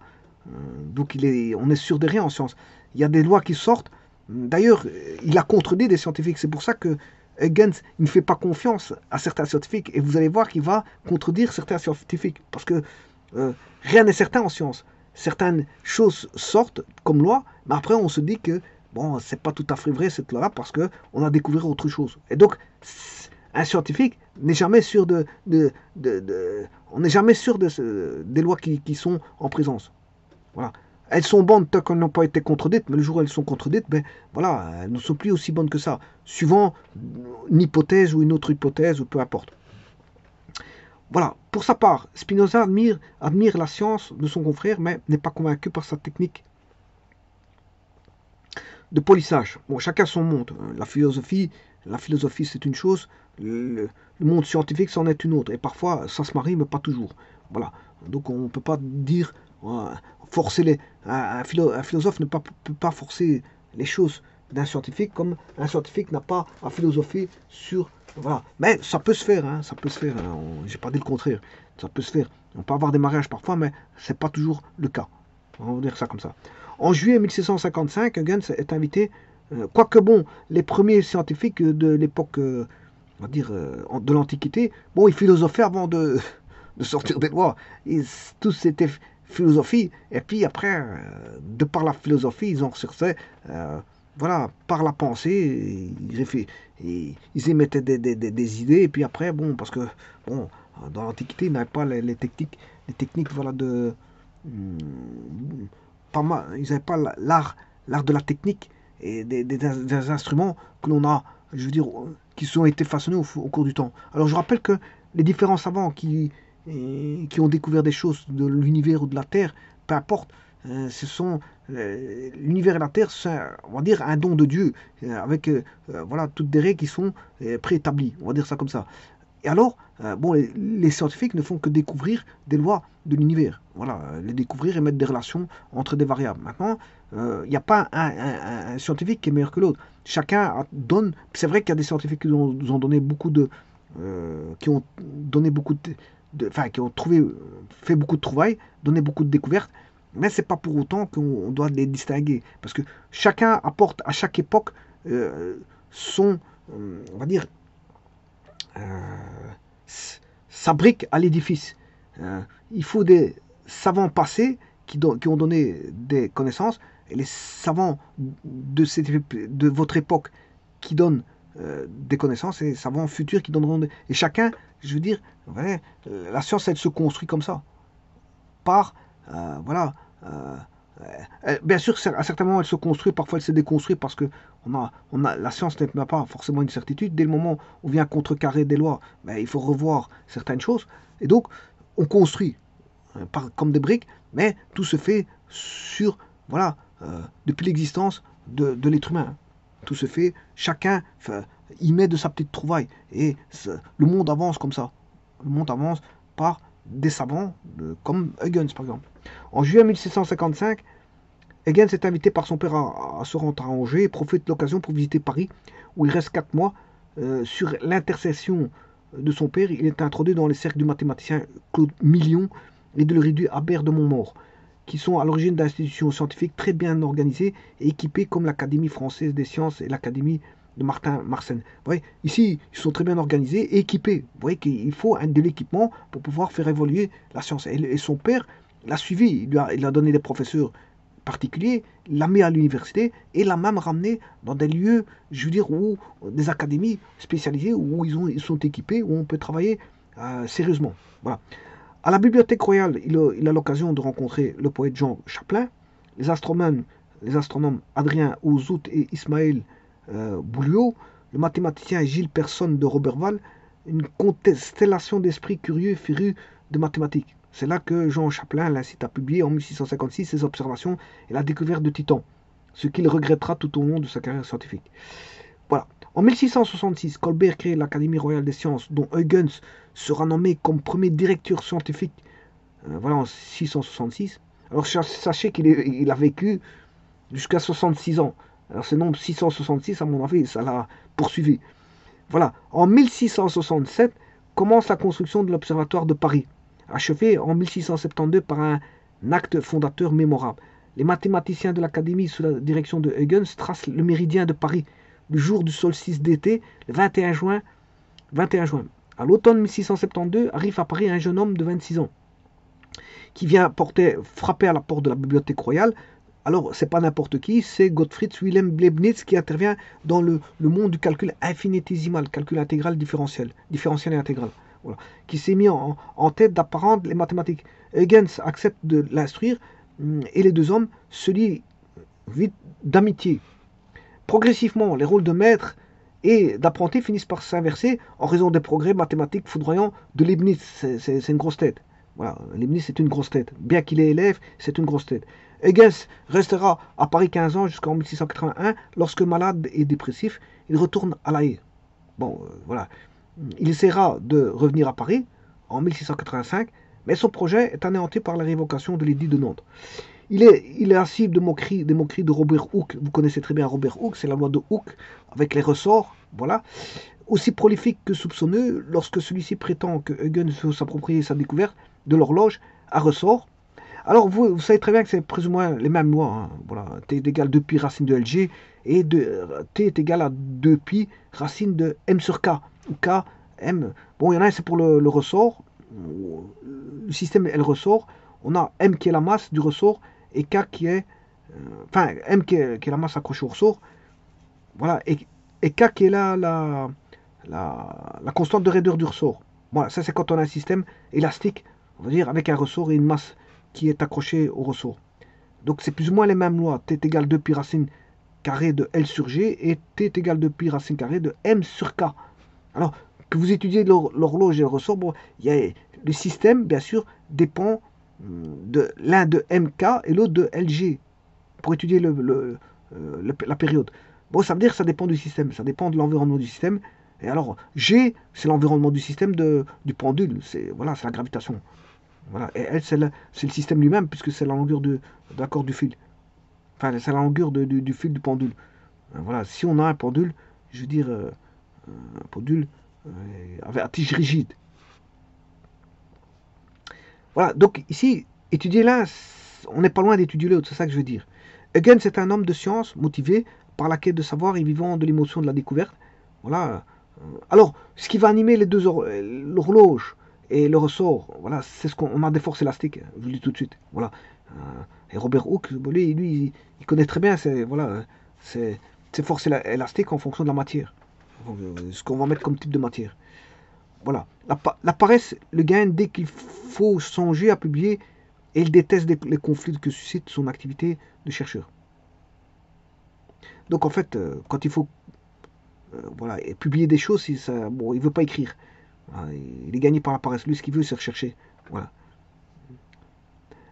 Donc on est sûr de rien en science. Il y a des lois qui sortent. D'ailleurs, il a contredit des scientifiques. C'est pour ça que Huygens ne fait pas confiance à certains scientifiques. Et vous allez voir qu'il va contredire certains scientifiques. Parce que rien n'est certain en science. Certaines choses sortent comme loi, mais après on se dit que bon, c'est pas tout à fait vrai cette loi-là parce qu'on a découvert autre chose. Et donc, un scientifique n'est jamais sûr on n'est jamais sûr des lois qui sont en présence. Voilà. Elles sont bonnes tant qu'elles n'ont pas été contredites, mais le jour où elles sont contredites, ben voilà, elles ne sont plus aussi bonnes que ça, suivant une hypothèse ou une autre hypothèse, ou peu importe. Voilà. Pour sa part, Spinoza admire la science de son confrère, mais n'est pas convaincu par sa technique de polissage. Bon, chacun son monde. La philosophie c'est une chose, le monde scientifique c'en est une autre. Et parfois, ça se marie, mais pas toujours. Voilà. Donc on ne peut pas dire forcer un philosophe ne peut pas forcer les choses d'un scientifique, comme un scientifique n'a pas à philosopher sur. Voilà. Mais ça peut se faire, hein, ça peut se faire. Hein, j'ai pas dit le contraire. Ça peut se faire. On peut avoir des mariages parfois, mais c'est pas toujours le cas. On va dire ça comme ça. En juillet 1655, Huygens est invité. Quoique bon, les premiers scientifiques de l'époque, on va dire, de l'Antiquité, bon, ils philosophaient avant de sortir des lois. Tous c'était philosophie, et puis après, de par la philosophie, ils en ressortaient, voilà, par la pensée, ils émettaient des idées, et puis après, bon, parce que, bon, dans l'Antiquité, ils n'avaient pas les techniques, voilà, pas mal, ils n'avaient pas l'art de la technique, et des instruments que l'on a, je veux dire, qui ont été façonnés au cours du temps. Alors je rappelle que les différents savants qui ont découvert des choses de l'univers ou de la Terre, peu importe, ce sont l'univers et la Terre, c'est, on va dire, un don de Dieu, avec voilà, toutes des règles qui sont préétablies, on va dire ça comme ça. Et alors, bon, les scientifiques ne font que découvrir des lois de l'univers. Voilà, les découvrir et mettre des relations entre des variables. Maintenant, il n'y a pas un scientifique qui est meilleur que l'autre. Chacun donne. C'est vrai qu'il y a des scientifiques qui nous ont donné beaucoup qui ont donné beaucoup enfin, qui ont fait beaucoup de trouvailles, donné beaucoup de découvertes. Mais c'est pas pour autant qu'on doit les distinguer, parce que chacun apporte à chaque époque son on va dire, s'abrique à l'édifice. Il faut des savants passés qui ont donné des connaissances, et les savants de votre époque qui donnent des connaissances, et les savants futurs qui donneront et chacun, je veux dire, ouais, la science, elle se construit comme ça, par, voilà, bien sûr, à certains moments, elle se construit, parfois elle se déconstruit parce que la science n'a pas forcément une certitude. Dès le moment où on vient contrecarrer des lois, ben, il faut revoir certaines choses. Et donc, on construit comme des briques, mais tout se fait sur, voilà, depuis l'existence de l'être humain. Tout se fait, chacun y met de sa petite trouvaille. Et le monde avance comme ça. Le monde avance par des savants, comme Huygens par exemple. En juillet 1655, Huygens est invité par son père à se rendre à Angers et profite de l'occasion pour visiter Paris, où il reste 4 mois. Sur l'intercession de son père, il est introduit dans les cercles du mathématicien Claude Million et de l'érudit Albert de Montmort, qui sont à l'origine d'institutions scientifiques très bien organisées et équipées comme l'Académie française des sciences et l'Académie de Martin Mersenne. Vous voyez, ici, ils sont très bien organisés et équipés. Vous voyez qu'il faut de l'équipement pour pouvoir faire évoluer la science. Et son père l'a suivi, il a donné des professeurs particulier, l'a mis à l'université et l'a même ramené dans des lieux, je veux dire, où des académies spécialisées où ils sont équipés, où on peut travailler sérieusement. Voilà. À la Bibliothèque royale, il a l'occasion de rencontrer le poète Jean Chapelain, les astronomes Adrien Auzout et Ismaël Bouliot, le mathématicien Gilles Personne de Roberval, une constellation d'esprits curieux férus de mathématiques. C'est là que Jean Chapelain l'incite à publier en 1656 ses observations et la découverte de Titan, ce qu'il regrettera tout au long de sa carrière scientifique. Voilà. En 1666, Colbert crée l'Académie royale des sciences, dont Huygens sera nommé comme premier directeur scientifique. Voilà, en 666. Alors sachez qu'il a vécu jusqu'à 66 ans. Alors ce nombre 666, à mon avis, ça l'a poursuivi. Voilà. En 1667, commence la construction de l'Observatoire de Paris, achevé en 1672 par un acte fondateur mémorable. Les mathématiciens de l'Académie, sous la direction de Huygens, tracent le méridien de Paris, le jour du solstice d'été, le 21 juin. À l'automne 1672, arrive à Paris un jeune homme de 26 ans, qui vient frapper à la porte de la Bibliothèque royale. Alors, c'est pas n'importe qui, c'est Gottfried Wilhelm Leibniz qui intervient dans le monde du calcul infinitésimal, calcul intégral différentiel et intégral. Voilà, qui s'est mis en tête d'apprendre les mathématiques. Huygens accepte de l'instruire et les deux hommes se lient vite d'amitié. Progressivement, les rôles de maître et d'apprenti finissent par s'inverser en raison des progrès mathématiques foudroyants de Leibniz. C'est une grosse tête. Voilà, Leibniz c'est une grosse tête. Bien qu'il est élève, c'est une grosse tête. Huygens restera à Paris 15 ans jusqu'en 1681. Lorsque malade et dépressif, il retourne à La Haye. Bon, voilà. Il essaiera de revenir à Paris en 1685, mais son projet est anéanti par la révocation de l'édit de Nantes. Il est la cible des moqueries de Robert Hooke. Vous connaissez très bien Robert Hooke, c'est la loi de Hooke avec les ressorts. Voilà. Aussi prolifique que soupçonneux, lorsque celui-ci prétend que Huygens veut s'approprier sa découverte de l'horloge à ressort. Alors vous savez très bien que c'est plus ou moins les mêmes lois. Hein. Voilà. T est égal à 2pi racine de Lg et T est égal à 2pi racine de M sur K. Ou K, M. Bon, il y en a un, c'est pour le ressort. Le système est le ressort. On a M qui est la masse du ressort et K qui est. Enfin, M qui est la masse accrochée au ressort. Voilà. Et K qui est la constante de raideur du ressort. Voilà, ça c'est quand on a un système élastique, on va dire, avec un ressort et une masse qui est accrochée au ressort. Donc c'est plus ou moins les mêmes lois. T est égal à 2pi racine carré de L sur G et T est égal à 2pi racine carré de M sur K. Alors, que vous étudiez l'horloge et le ressort, bon, le système, bien sûr, dépend de l'un de MK et l'autre de LG pour étudier la période. Bon, ça veut dire que ça dépend du système, ça dépend de l'environnement du système. Et alors, G, c'est l'environnement du système du pendule, c'est la gravitation. Voilà. Et L, c'est le système lui-même, puisque c'est la longueur de la corde du fil. Enfin, c'est la longueur du fil du pendule. Voilà. Si on a un pendule, je veux dire, un pendule avec un tige rigide. Voilà. Donc, ici, étudier l'un, on n'est pas loin d'étudier l'autre, c'est ça que je veux dire. Huygens est un homme de science, motivé par la quête de savoir et vivant de l'émotion de la découverte. Voilà. Alors, ce qui va animer les deux l'horloge et le ressort, voilà, c'est ce qu'on a des forces élastiques, je vous le dis tout de suite. Voilà. Et Robert Hooke, lui, il connaît très bien voilà, ces, ces forces élastiques en fonction de la matière. Ce qu'on va mettre comme type de matière. Voilà. La paresse le gagne dès qu'il faut songer à publier et il déteste les conflits que suscite son activité de chercheur. Donc en fait, quand il faut voilà, et publier des choses, bon, il ne veut pas écrire. Voilà, il est gagné par la paresse. Lui, ce qu'il veut, c'est rechercher. Voilà.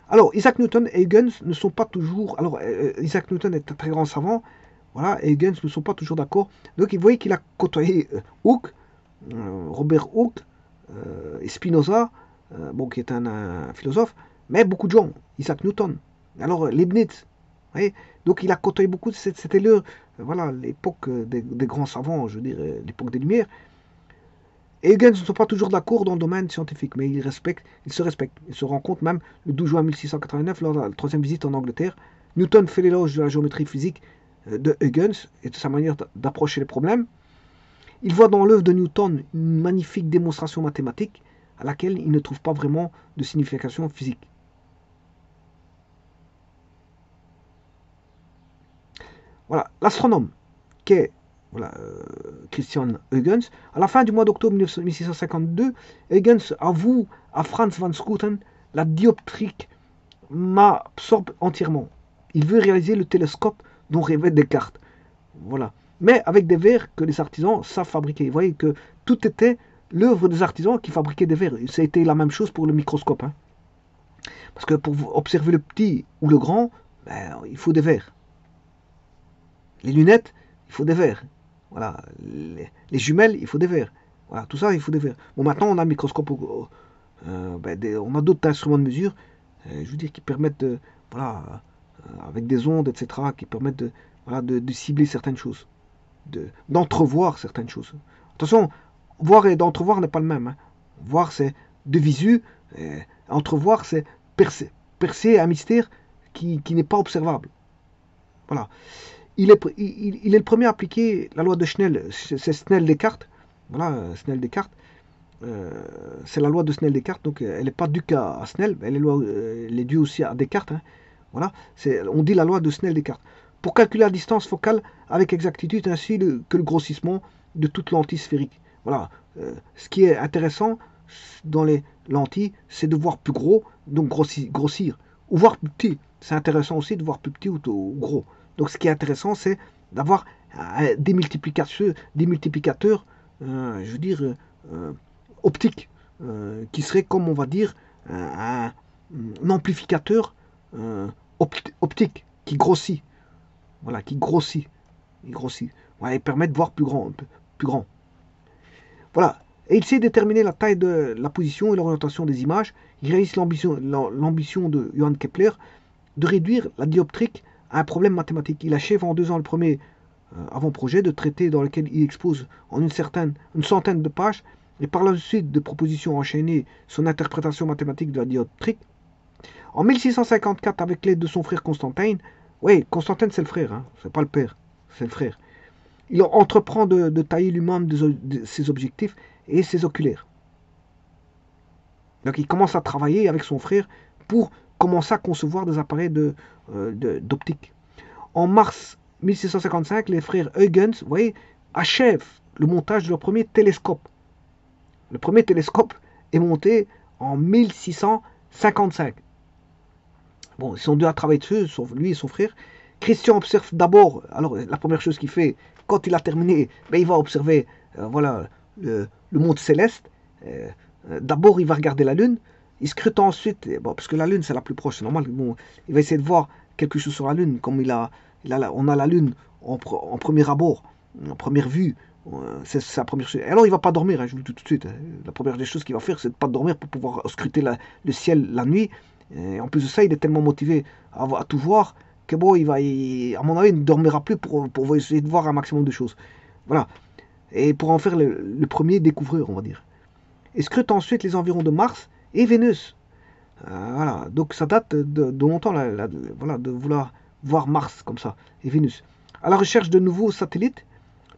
Alors, Isaac Newton et Huygens ne sont pas toujours. Alors, Isaac Newton est un très grand savant, voilà, et Huygens ne sont pas toujours d'accord. Donc, il voyait qu'il a côtoyé Hooke, Robert Hooke et Spinoza, bon, qui est un philosophe, mais beaucoup de gens, Isaac Newton. Alors, Leibniz, voyez, donc il a côtoyé beaucoup, c'était voilà, l'époque des grands savants, je veux dire, l'époque des Lumières. Et Huygens ne sont pas toujours d'accord dans le domaine scientifique, mais ils se respectent. Ils se rencontrent même le 12 juin 1689 lors de la troisième visite en Angleterre. Newton fait l'éloge de la géométrie physique de Huygens et de sa manière d'approcher les problèmes. Il voit dans l'œuvre de Newton une magnifique démonstration mathématique à laquelle il ne trouve pas vraiment de signification physique. Voilà, l'astronome qu'est voilà, Christian Huygens, à la fin du mois d'octobre 1652, Huygens avoue à Franz van Schooten la dioptrique m'absorbe entièrement. Il veut réaliser le télescope dont rêvait Descartes. Voilà. Mais avec des verres que les artisans savent fabriquer. Vous voyez que tout était l'œuvre des artisans qui fabriquaient des verres. Ça a été la même chose pour le microscope. Hein. Parce que pour observer le petit ou le grand, ben, il faut des verres. Les lunettes, il faut des verres. Voilà. Les jumelles, il faut des verres. Voilà, tout ça, il faut des verres. Bon, maintenant, on a un microscope, on a d'autres instruments de mesure, je veux dire, qui permettent de, voilà, avec des ondes, etc., qui permettent de, voilà, de cibler certaines choses, d'entrevoir certaines choses. Attention, voir et d'entrevoir n'est pas le même. Hein. Voir, c'est de visu, entrevoir, c'est percer un mystère qui n'est pas observable. Voilà. Il est le premier à appliquer la loi de Snell. C'est Snell-Descartes. Voilà, Snell-Descartes. C'est la loi de Snell-Descartes. Donc, elle n'est pas due qu'à Snell. Elle est due aussi à Descartes. Hein. Voilà. On dit la loi de Snell-Descartes. Pour calculer la distance focale avec exactitude ainsi que le grossissement de toute lentille sphérique. Voilà. Ce qui est intéressant dans les lentilles, c'est de voir plus gros, donc grossir. Ou voir plus petit. C'est intéressant aussi de voir plus petit ou gros. Donc ce qui est intéressant, c'est d'avoir des multiplicateurs, je veux dire, optiques, qui seraient, comme on va dire, un amplificateur optique qui grossit. Voilà, qui grossit. Il grossit. Voilà, il permet de voir plus grand. Plus grand. Voilà. Et il sait déterminer la taille de la position et l'orientation des images. Il réalise l'ambition de Johann Kepler de réduire la dioptrique à un problème mathématique. Il achève en 2 ans le premier avant-projet de traité dans lequel il expose en une centaine de pages et par la suite de propositions enchaînées son interprétation mathématique de la dioptrique. En 1654, avec l'aide de son frère Constantin, oui, Constantin c'est le frère, hein, c'est pas le père, c'est le frère. Il entreprend de tailler lui-même ses objectifs et ses oculaires. Donc il commence à travailler avec son frère pour commencer à concevoir des appareils d'optique. En mars 1655, les frères Huygens, vous voyez, achèvent le montage de leur premier télescope. Le premier télescope est monté en 1655. Bon, ils sont deux à travailler dessus, lui et son frère. Christian observe d'abord, alors la première chose qu'il fait, quand il a terminé, ben, il va observer voilà, le monde céleste. D'abord, il va regarder la Lune. Il scrute ensuite, bon, parce que la Lune, c'est la plus proche, c'est normal. Bon, il va essayer de voir quelque chose sur la Lune, comme on a la Lune en premier abord, en première vue. C'est sa première chose. Et alors, il ne va pas dormir, hein, je vous le dis tout de suite. Hein. La première des choses qu'il va faire, c'est de ne pas dormir pour pouvoir scruter le ciel la nuit. Et en plus de ça, il est tellement motivé à tout voir que bon, à mon avis, il ne dormira plus pour essayer de voir un maximum de choses. Voilà. Et pour en faire le premier découvreur, on va dire. Et scrute ensuite les environs de Mars et Vénus. Voilà. Donc ça date de longtemps, voilà, de vouloir voir Mars comme ça, et Vénus. À la recherche de nouveaux satellites,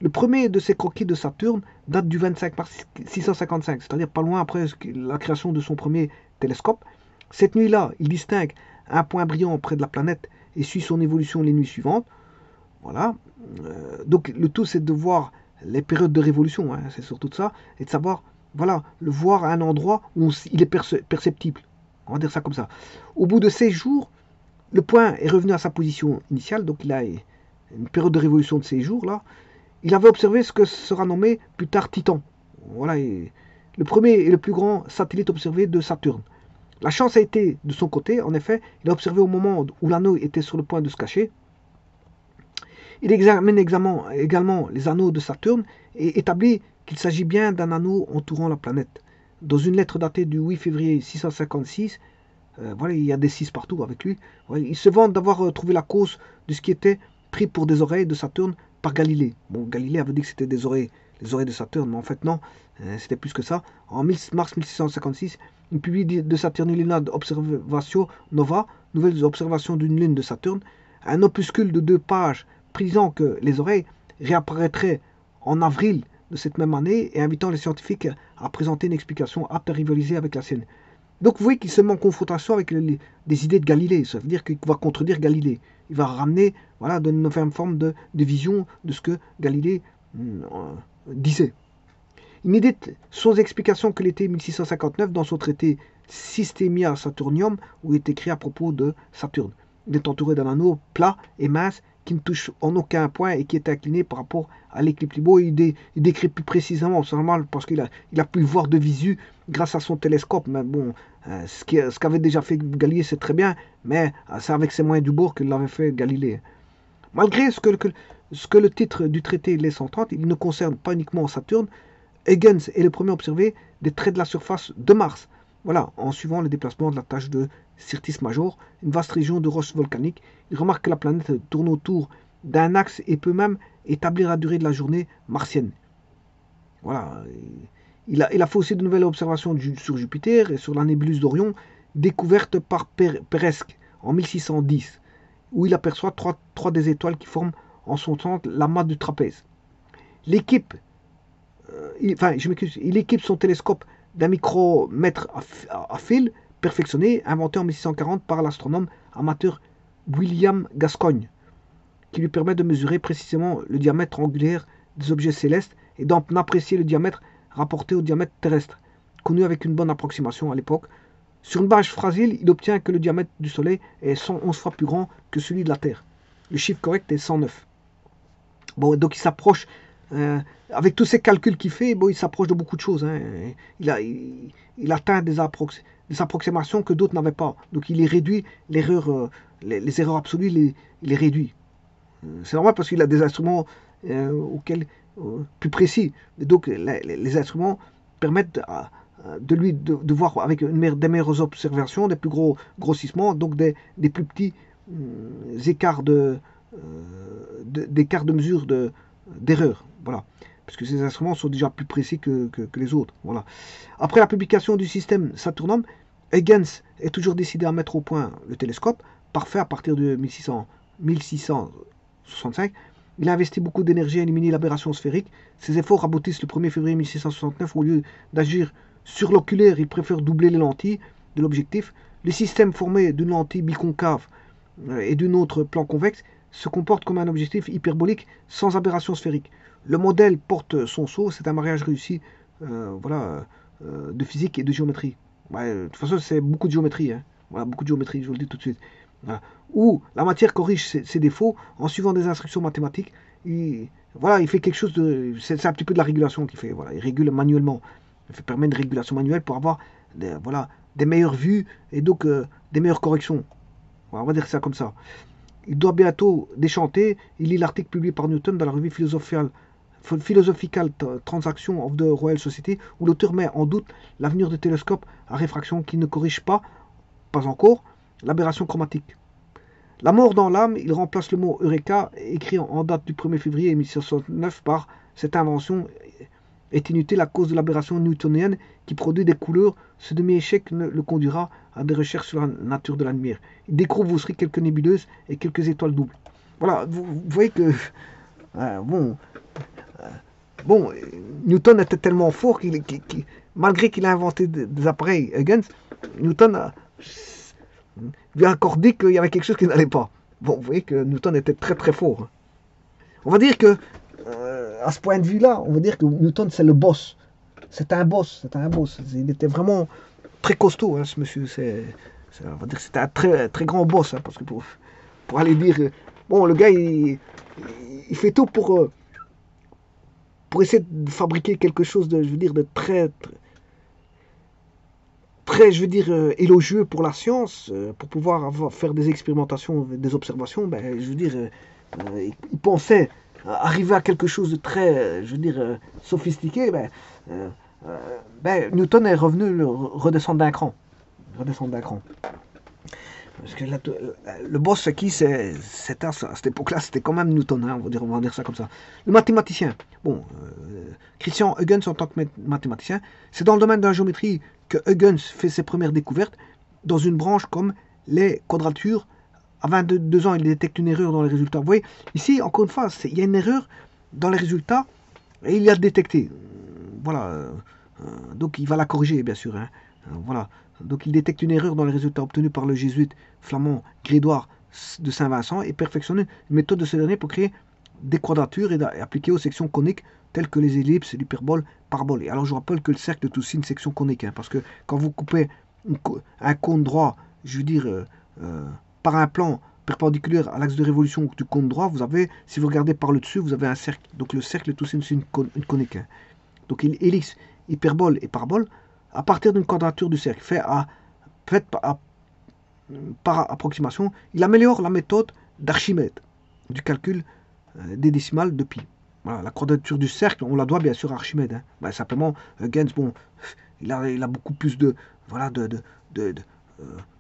Le premier de ces croquis de Saturne date du 25 mars 655, c'est-à-dire pas loin après la création de son premier télescope. Cette nuit-là, il distingue un point brillant près de la planète et suit son évolution les nuits suivantes. Voilà. Donc le tout, c'est de voir les périodes de révolution, hein, c'est surtout ça, et de savoir, voilà, le voir à un endroit où il est perceptible. On va dire ça comme ça. Au bout de 16 jours, le point est revenu à sa position initiale, donc il a une période de révolution de 16 jours là. Il avait observé ce que sera nommé plus tard Titan. Voilà, le premier et le plus grand satellite observé de Saturne. La chance a été de son côté, en effet, il a observé au moment où l'anneau était sur le point de se cacher. Il examine également les anneaux de Saturne et établit qu'il s'agit bien d'un anneau entourant la planète. Dans une lettre datée du 8 février 656, voilà, il y a des 6 partout avec lui, voilà, il se vante d'avoir trouvé la cause de ce qui était pris pour des oreilles de Saturne par Galilée. Bon, Galilée avait dit que c'était des oreilles, les oreilles de Saturne, mais en fait non, c'était plus que ça. En mars 1656, il publie de Saturnina Observatio Nova, nouvelles observations d'une lune de Saturne, un opuscule de 2 pages précisant que les oreilles réapparaîtraient en avril de cette même année et invitant les scientifiques à présenter une explication apte à rivaliser avec la sienne. Donc vous voyez qu'il se met en confrontation avec des idées de Galilée, ça veut dire qu'il va contredire Galilée. Il va ramener, voilà, donner une forme de vision de ce que Galilée disait. Il médite sans explication que l'été 1659 dans son traité Systemia Saturnium, où il est écrit à propos de Saturne. Il est entouré d'un anneau plat et mince qui ne touche en aucun point et qui est incliné par rapport à l'éclipse Libo. Il décrit plus précisément, c'est normal parce qu'il a pu le voir de visu grâce à son télescope. Mais bon, ce qu'avait déjà fait Galilée, c'est très bien, mais c'est avec ses moyens du bord que l'avait fait Galilée. Malgré ce que le titre du traité laisse entendre, il ne concerne pas uniquement Saturne. Huygens est le premier à observer des traits de la surface de Mars. Voilà, en suivant le déplacement de la tache de Syrtis Major, une vaste région de roches volcaniques, il remarque que la planète tourne autour d'un axe et peut même établir la durée de la journée martienne. Voilà, il a fait aussi de nouvelles observations sur Jupiter et sur la nébuleuse d'Orion, découverte par Peiresc en 1610, où il aperçoit trois des étoiles qui forment en son centre l'amas du trapèze. Il équipe son télescope d'un micromètre à fil perfectionné, inventé en 1640 par l'astronome amateur William Gascoigne, qui lui permet de mesurer précisément le diamètre angulaire des objets célestes et d'en apprécier le diamètre rapporté au diamètre terrestre, connu avec une bonne approximation à l'époque. Sur une base fragile, il obtient que le diamètre du Soleil est 111 fois plus grand que celui de la Terre. Le chiffre correct est 109. Bon, donc il s'approche, avec tous ces calculs qu'il fait, bon, il s'approche de beaucoup de choses. Hein. Il atteint des approximations que d'autres n'avaient pas. Donc il les réduit, les erreurs absolues, il les réduit. C'est normal parce qu'il a des instruments plus précis. Et donc les instruments permettent de lui de voir avec des meilleures observations, des plus gros grossissements, donc des plus petits écarts d'écart de mesure d'erreur. Voilà. Parce que ces instruments sont déjà plus précis que les autres. Voilà. Après la publication du système Saturnum, Huygens est toujours décidé à mettre au point le télescope, parfait à partir de 1665. Il a investi beaucoup d'énergie à éliminer l'aberration sphérique. Ses efforts aboutissent le 1er février 1669. Au lieu d'agir sur l'oculaire, il préfère doubler les lentilles de l'objectif. Le système formé d'une lentille biconcave et d'une autre plan convexe se comporte comme un objectif hyperbolique sans aberration sphérique. Le modèle porte son sceau, c'est un mariage réussi de physique et de géométrie. Ouais, de toute façon, c'est beaucoup de géométrie. Hein. Voilà, beaucoup de géométrie, je vous le dis tout de suite. Voilà. Où la matière corrige ses défauts en suivant des instructions mathématiques. Il fait quelque chose de... C'est un petit peu de la régulation qu'il fait. Voilà, il régule manuellement. Il permet une régulation manuelle pour avoir des meilleures vues et donc des meilleures corrections. Voilà, on va dire ça comme ça. Il doit bientôt déchanter. Il lit l'article publié par Newton dans la revue Philosophical Transactions of the Royal Society, où l'auteur met en doute l'avenir des télescopes à réfraction qui ne corrige pas encore, l'aberration chromatique. La mort dans l'âme, il remplace le mot Eureka, écrit en date du 1er février 1669 par cette invention est inutile la cause de l'aberration newtonienne qui produit des couleurs. Ce demi-échec le conduira à des recherches sur la nature de la lumière. Il découvre aussi quelques nébuleuses et quelques étoiles doubles. Voilà, vous voyez que Bon, Newton était tellement fort malgré qu'il a inventé des appareils Huygens, Newton lui a accordé qu'il y avait quelque chose qui n'allait pas. Bon, vous voyez que Newton était très très fort. On va dire que, à ce point de vue-là, on va dire que Newton c'est le boss. C'était un boss, c'était un boss. Il était vraiment très costaud, hein, ce monsieur. On va dire que c'était un très, très grand boss, hein, parce que pour aller dire, bon, le gars, il fait tout pour essayer de fabriquer quelque chose de, je veux dire, de très, très, je veux dire, élogieux pour la science, pour pouvoir faire des expérimentations, des observations. Ben, je veux dire, il pensait arriver à quelque chose de très, je veux dire, sophistiqué. Euh, Newton est revenu redescendre d'un cran. Redescendre d'un cran. Parce que le boss, c'est qui? C'était à cette époque-là, c'était quand même Newton, hein, on va dire ça comme ça. Le mathématicien. Bon, Christian Huygens en tant que mathématicien, c'est dans le domaine de la géométrie que Huygens fait ses premières découvertes dans une branche comme les quadratures. À 22 ans, il détecte une erreur dans les résultats. Vous voyez, ici, encore une fois, il y a une erreur dans les résultats et il l'a détecté. Voilà. Donc il va la corriger, bien sûr. Hein. Voilà. Donc il détecte une erreur dans les résultats obtenus par le jésuite flamand Grégoire de Saint-Vincent et perfectionne une méthode de ce dernier pour créer des quadratures et appliquer aux sections coniques telles que les ellipses, l'hyperbole, parabole. Et alors je rappelle que le cercle est aussi une section conique, hein, parce que quand vous coupez un cône droit, je veux dire, par un plan perpendiculaire à l'axe de révolution du cône droit, vous avez, si vous regardez par le dessus, vous avez un cercle. Donc le cercle est aussi une conique. Hein. Donc ellipse, hyperbole et parabole, à partir d'une quadrature du cercle faite par approximation, il améliore la méthode d'Archimède du calcul des décimales de pi. Voilà, la quadrature du cercle, on la doit bien sûr à Archimède. Hein. Ben, simplement, Gens, bon, il a beaucoup plus de, voilà, de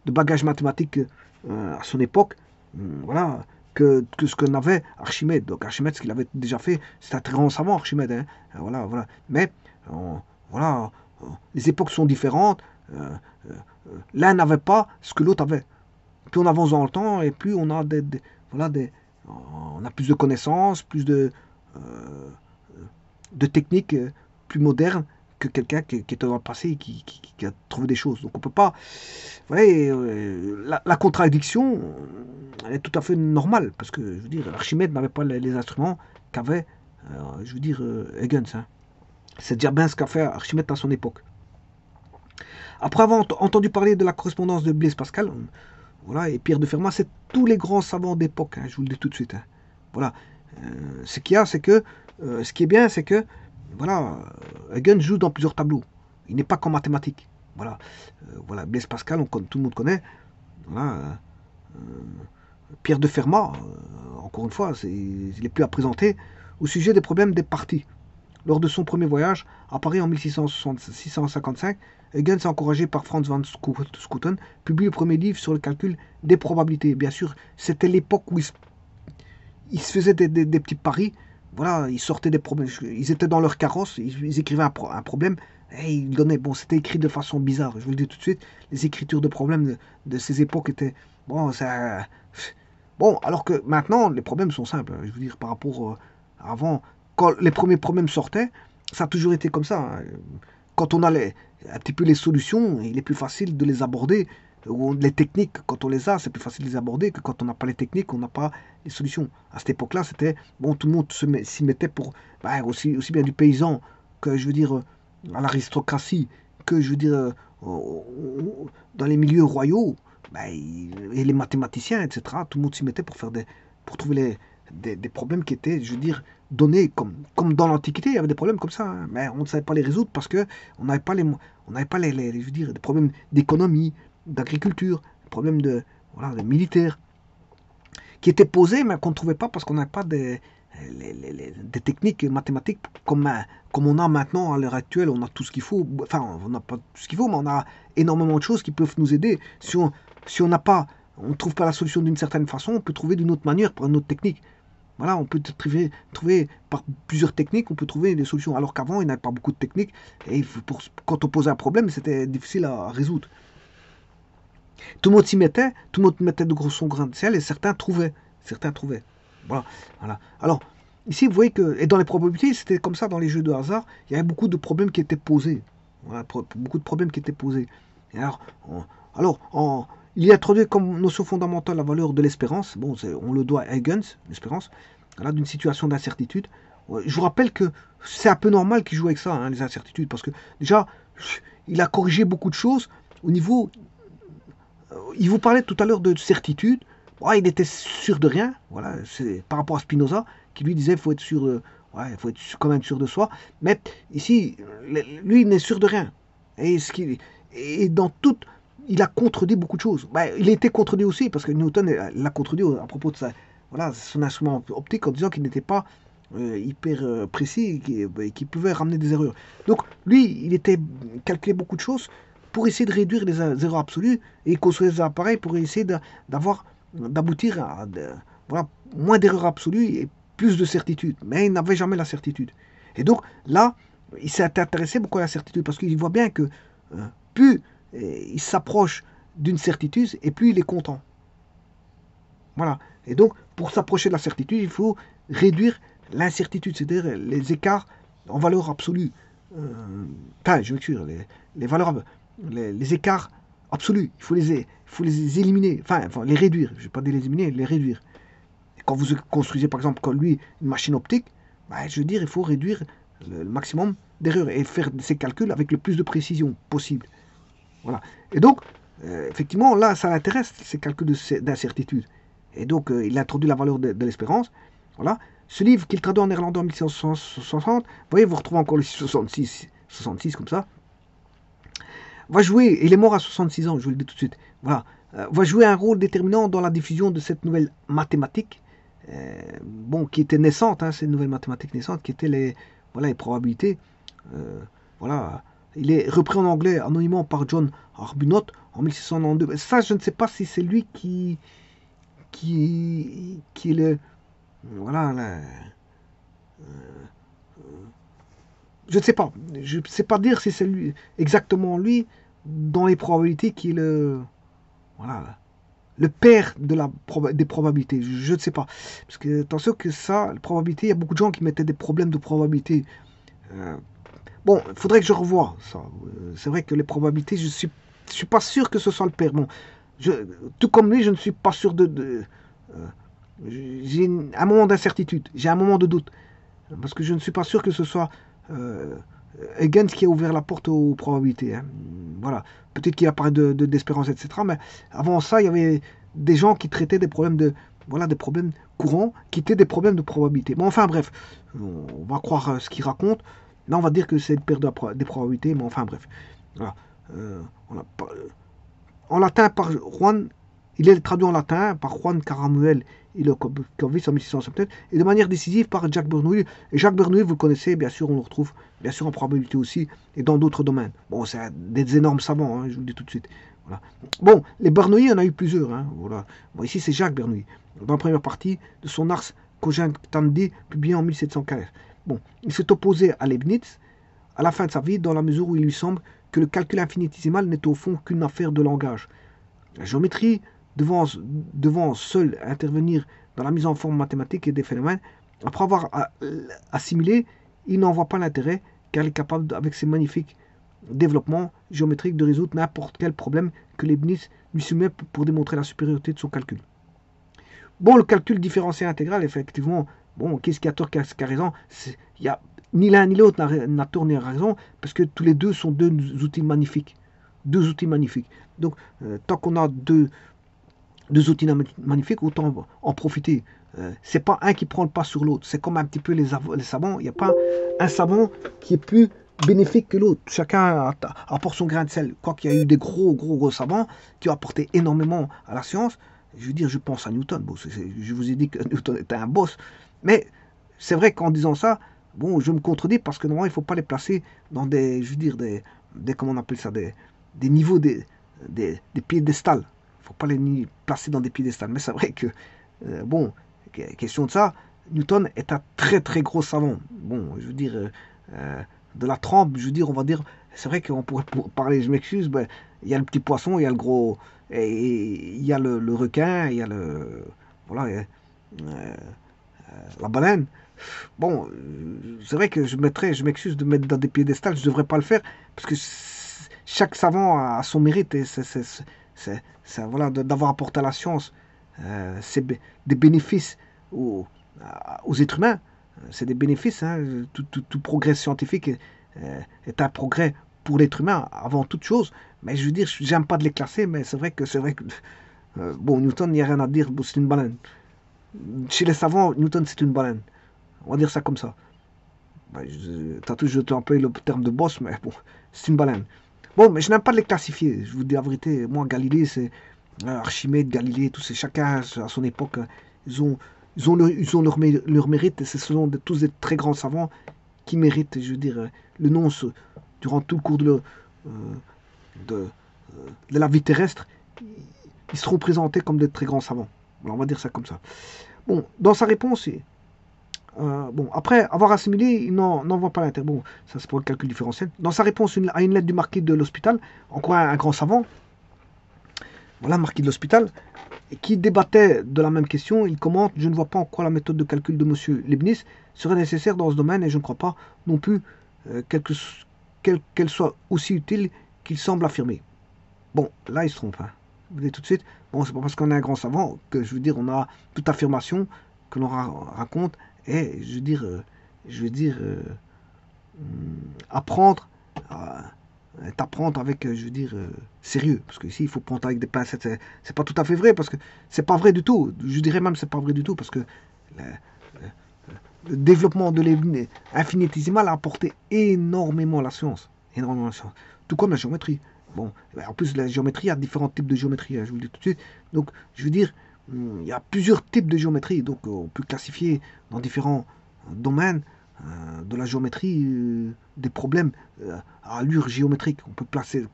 bagages mathématiques à son époque, voilà, que ce que n'avait Archimède. Donc Archimède, ce qu'il avait déjà fait, c'est un très grand savant, Archimède. Hein. Voilà, voilà. Mais, voilà, les époques sont différentes. L'un n'avait pas ce que l'autre avait. Plus on avance dans le temps et plus on a voilà, on a plus de connaissances, plus de techniques plus modernes que quelqu'un qui était dans le passé et qui a trouvé des choses. Donc on peut pas. Vous voyez, la contradiction, elle est tout à fait normale parce que je veux dire, Archimède n'avait pas les instruments qu'avait, je veux dire, Huygens. Hein. C'est déjà bien ce qu'a fait Archimède à son époque. Après avoir entendu parler de la correspondance de Blaise Pascal, voilà, et Pierre de Fermat, c'est tous les grands savants d'époque, hein, je vous le dis tout de suite. Hein. Voilà. Ce qu'il y a, c'est que, ce qui est bien, c'est que, voilà, Huygens joue dans plusieurs tableaux. Il n'est pas qu'en mathématiques. Voilà. Voilà, Blaise Pascal, tout le monde connaît. Voilà. Pierre de Fermat, encore une fois, il n'est plus à présenter, au sujet des problèmes des parties. Lors de son premier voyage, à Paris en 1655, Huygens, encouragé par Franz van Schooten, publie le premier livre sur le calcul des probabilités. Bien sûr, c'était l'époque où ils se faisaient des petits paris. Voilà, ils sortaient des problèmes. Ils étaient dans leur carrosse, ils écrivaient un problème et ils donnaient. Bon, c'était écrit de façon bizarre. Je vous le dis tout de suite. Les écritures de problèmes de ces époques étaient. Bon, ça. Bon, alors que maintenant, les problèmes sont simples. Je veux dire, par rapport à avant, quand les premiers problèmes sortaient, ça a toujours été comme ça. Hein. Quand on a un petit peu les solutions, il est plus facile de les aborder. Ou les techniques, quand on les a, c'est plus facile de les aborder que quand on n'a pas les techniques, on n'a pas les solutions. À cette époque-là, c'était, bon, tout le monde s'y mettait pour, aussi bien du paysan que, je veux dire, à l'aristocratie, que, je veux dire, dans les milieux royaux, et les mathématiciens, etc., tout le monde s'y mettait pour trouver des problèmes qui étaient, je veux dire, donnés, comme dans l'Antiquité, il y avait des problèmes comme ça, hein, mais on ne savait pas les résoudre parce que on n'avait pas je veux dire, des problèmes d'économie, d'agriculture, des problèmes voilà, de militaires, qui étaient posés, mais qu'on ne trouvait pas parce qu'on n'avait pas des techniques mathématiques comme on a maintenant à l'heure actuelle. On a tout ce qu'il faut, enfin, on n'a pas tout ce qu'il faut, mais on a énormément de choses qui peuvent nous aider. Si on n'a pas, on ne trouve pas la solution d'une certaine façon, on peut trouver d'une autre manière, par une autre technique. Voilà, on peut trouver par plusieurs techniques, on peut trouver des solutions. Alors qu'avant, il n'y avait pas beaucoup de techniques. Et quand on posait un problème, c'était difficile à résoudre. Tout le monde s'y mettait, tout le monde mettait de gros son grain de sel et certains trouvaient. Voilà, voilà. Alors, ici, vous voyez que, et dans les probabilités, c'était comme ça dans les jeux de hasard, il y avait beaucoup de problèmes qui étaient posés. Voilà, beaucoup de problèmes qui étaient posés. Et il y a introduit comme notion fondamentale la valeur de l'espérance. Bon, on le doit à Huygens, l'espérance, voilà, d'une situation d'incertitude. Ouais, je vous rappelle que c'est un peu normal qu'il joue avec ça, hein, les incertitudes, parce que déjà, il a corrigé beaucoup de choses au niveau. Il vous parlait tout à l'heure de certitude. Ouais, il était sûr de rien. Voilà, c'est par rapport à Spinoza qui lui disait qu'il faut être sûr, ouais, faut être quand même sûr de soi. Mais ici, lui, il n'est sûr de rien. Et ce qui, et dans tout, il a contredit beaucoup de choses. Ben, il a été contredit aussi parce que Newton l'a contredit à propos de ça. Voilà, son instrument optique en disant qu'il n'était pas hyper précis et qu'il pouvait ramener des erreurs. Donc lui, il était calculé beaucoup de choses pour essayer de réduire les erreurs absolues et construire des appareils pour essayer d'aboutir à voilà, moins d'erreurs absolues et plus de certitude. Mais il n'avait jamais la certitude. Et donc là, il s'est intéressé beaucoup à la certitude parce qu'il voit bien que plus il s'approche d'une certitude et plus il est content. Voilà. Et donc, pour s'approcher de la certitude, il faut réduire l'incertitude, c'est-à-dire les écarts en valeur absolue. Enfin, je veux dire, les valeurs, les écarts absolus. Il faut les éliminer, enfin, les réduire. Je ne vais pas dire les éliminer, les réduire. Et quand vous construisez, par exemple, comme lui, une machine optique, bah, je veux dire, il faut réduire le maximum d'erreurs et faire ces calculs avec le plus de précision possible. Voilà. Et donc, effectivement, là, ça l'intéresse, ces calculs d'incertitude. Et donc, il introduit la valeur de l'espérance. Voilà. Ce livre qu'il traduit en néerlandais en 1660, vous voyez, vous retrouvez encore le 66 comme ça, va jouer, il est mort à 66 ans, je vous le dis tout de suite, voilà, va jouer un rôle déterminant dans la diffusion de cette nouvelle mathématique, bon, qui était naissante, hein, cette nouvelle mathématique naissante, qui était voilà, les probabilités. Voilà. Il est repris en anglais anonymement par John Arbuthnot en 1692. Ça, je ne sais pas si c'est lui qui est le. Voilà. Je ne sais pas. Je ne sais pas dire si c'est lui, exactement lui, dans les probabilités, qui est le. Voilà. Le père des probabilités. Je ne sais pas. Parce que, attention que ça, la probabilité, il y a beaucoup de gens qui mettaient des problèmes de probabilité. Bon, il faudrait que je revoie ça. C'est vrai que les probabilités, je suis pas sûr que ce soit le père. Bon, tout comme lui, je ne suis pas sûr j'ai un moment d'incertitude, j'ai un moment de doute. Parce que je ne suis pas sûr que ce soit Huygens qui a ouvert la porte aux probabilités. Hein. Voilà. Peut-être qu'il a parlé d'espérance, etc. Mais avant ça, il y avait des gens qui traitaient des problèmes voilà, des problèmes courants, qui étaient des problèmes de probabilité. Mais enfin, bref, on va croire ce qu'il raconte. Là, on va dire que c'est le père des probabilités, mais enfin, bref. Voilà. En latin, par Juan, il est traduit en latin par Juan Caramuel et le Corvis en 1670, et de manière décisive par Jacques Bernoulli. Et Jacques Bernoulli, vous le connaissez, bien sûr, on le retrouve bien sûr en probabilité aussi, et dans d'autres domaines. Bon, c'est des énormes savants, hein, je vous le dis tout de suite. Voilà. Bon, les Bernoulli, il y en a eu plusieurs. Hein, voilà. Bon, ici, c'est Jacques Bernoulli, dans la première partie de son Ars Cogitandi, publié en 1715. Bon, il s'est opposé à Leibniz à la fin de sa vie, dans la mesure où il lui semble que le calcul infinitésimal n'est au fond qu'une affaire de langage. La géométrie, devant seule intervenir dans la mise en forme mathématique et des phénomènes, après avoir assimilé, il n'en voit pas l'intérêt, car il est capable, avec ses magnifiques développements géométriques, de résoudre n'importe quel problème que Leibniz lui soumet pour démontrer la supériorité de son calcul. Bon, le calcul différentiel intégral, effectivement, bon, qu'est-ce qui a tort, qu'est-ce qui a raison? Il y a ni l'un ni l'autre n'a tort ni raison, parce que tous les deux sont deux outils magnifiques. Deux outils magnifiques. Donc, tant qu'on a deux outils magnifiques, autant en profiter. C'est pas un qui prend le pas sur l'autre. C'est comme un petit peu les savants. Il n'y a pas un savant qui est plus bénéfique que l'autre. Chacun apporte son grain de sel. Quoi qu'il y a eu des gros savants qui ont apporté énormément à la science. Je veux dire, je pense à Newton. Bon, je vous ai dit que Newton était un boss. Mais c'est vrai qu'en disant ça, bon, je me contredis parce que normalement, il ne faut pas les placer dans des, je veux dire, comment on appelle ça, des niveaux, des piédestals. Il ne faut pas les placer dans des piédestals. Mais c'est vrai que, bon, question de ça, Newton est un très gros savant. Bon, je veux dire, de la trempe, je veux dire, on va dire, c'est vrai qu'on pourrait parler, je m'excuse, ben, il y a le petit poisson, il y a le gros, et il y a le requin, il y a le, voilà, La baleine, bon, c'est vrai que je m'excuse de mettre dans des piédestals, je ne devrais pas le faire, parce que chaque savant a son mérite, et voilà, d'avoir apporté à la science des bénéfices aux, aux êtres humains. C'est des bénéfices, hein. Tout progrès scientifique est un progrès pour l'être humain avant toute chose. Mais je veux dire, j'aime pas de les classer, mais c'est vrai que bon, Newton, il n'y a rien à dire, bon, c'est une baleine. Chez les savants, Newton, c'est une baleine. On va dire ça comme ça. Bah, tantôt, je t'ai employé le terme de boss, mais bon, c'est une baleine. Bon, mais je n'aime pas les classifier. Je vous dis la vérité. Moi, Galilée, c'est Archimède, Galilée, tous ces, chacun à son époque, ils ont, leur mérite. Et ce sont tous des très grands savants qui méritent, je veux dire, le nom durant tout le cours euh, de, de la vie terrestre. Ils seront présentés comme des très grands savants. Alors, on va dire ça comme ça. Bon, dans sa réponse, bon, après avoir assimilé, il n'en voit pas l'intérêt. Bon, ça c'est pour le calcul différentiel. Dans sa réponse à une lettre du marquis de l'Hospital, encore un grand savant, voilà, marquis de l'Hospital, qui débattait de la même question, il commente: je ne vois pas en quoi la méthode de calcul de M. Leibniz serait nécessaire dans ce domaine, et je ne crois pas non plus qu'elle soit aussi utile qu'il semble affirmer. Bon, là il se trompe, hein. Vous voyez tout de suite. Bon, c'est pas parce qu'on est un grand savant que, je veux dire, on a toute affirmation que l'on raconte, et je veux dire, apprendre, t'apprendre avec, je veux dire, sérieux. Parce que ici, il faut prendre avec des pincettes. C'est pas tout à fait vrai, parce que c'est pas vrai du tout. Je dirais même c'est pas vrai du tout, parce que le, le développement de l'infinitésimal a apporté énormément à la science. Énormément à la science. Tout comme la géométrie. Bon, en plus, la géométrie, il y a différents types de géométrie, hein, je vous le dis tout de suite. Donc, je veux dire, il y a plusieurs types de géométrie. Donc, on peut classifier dans différents domaines de la géométrie des problèmes à allure géométrique. On peut placer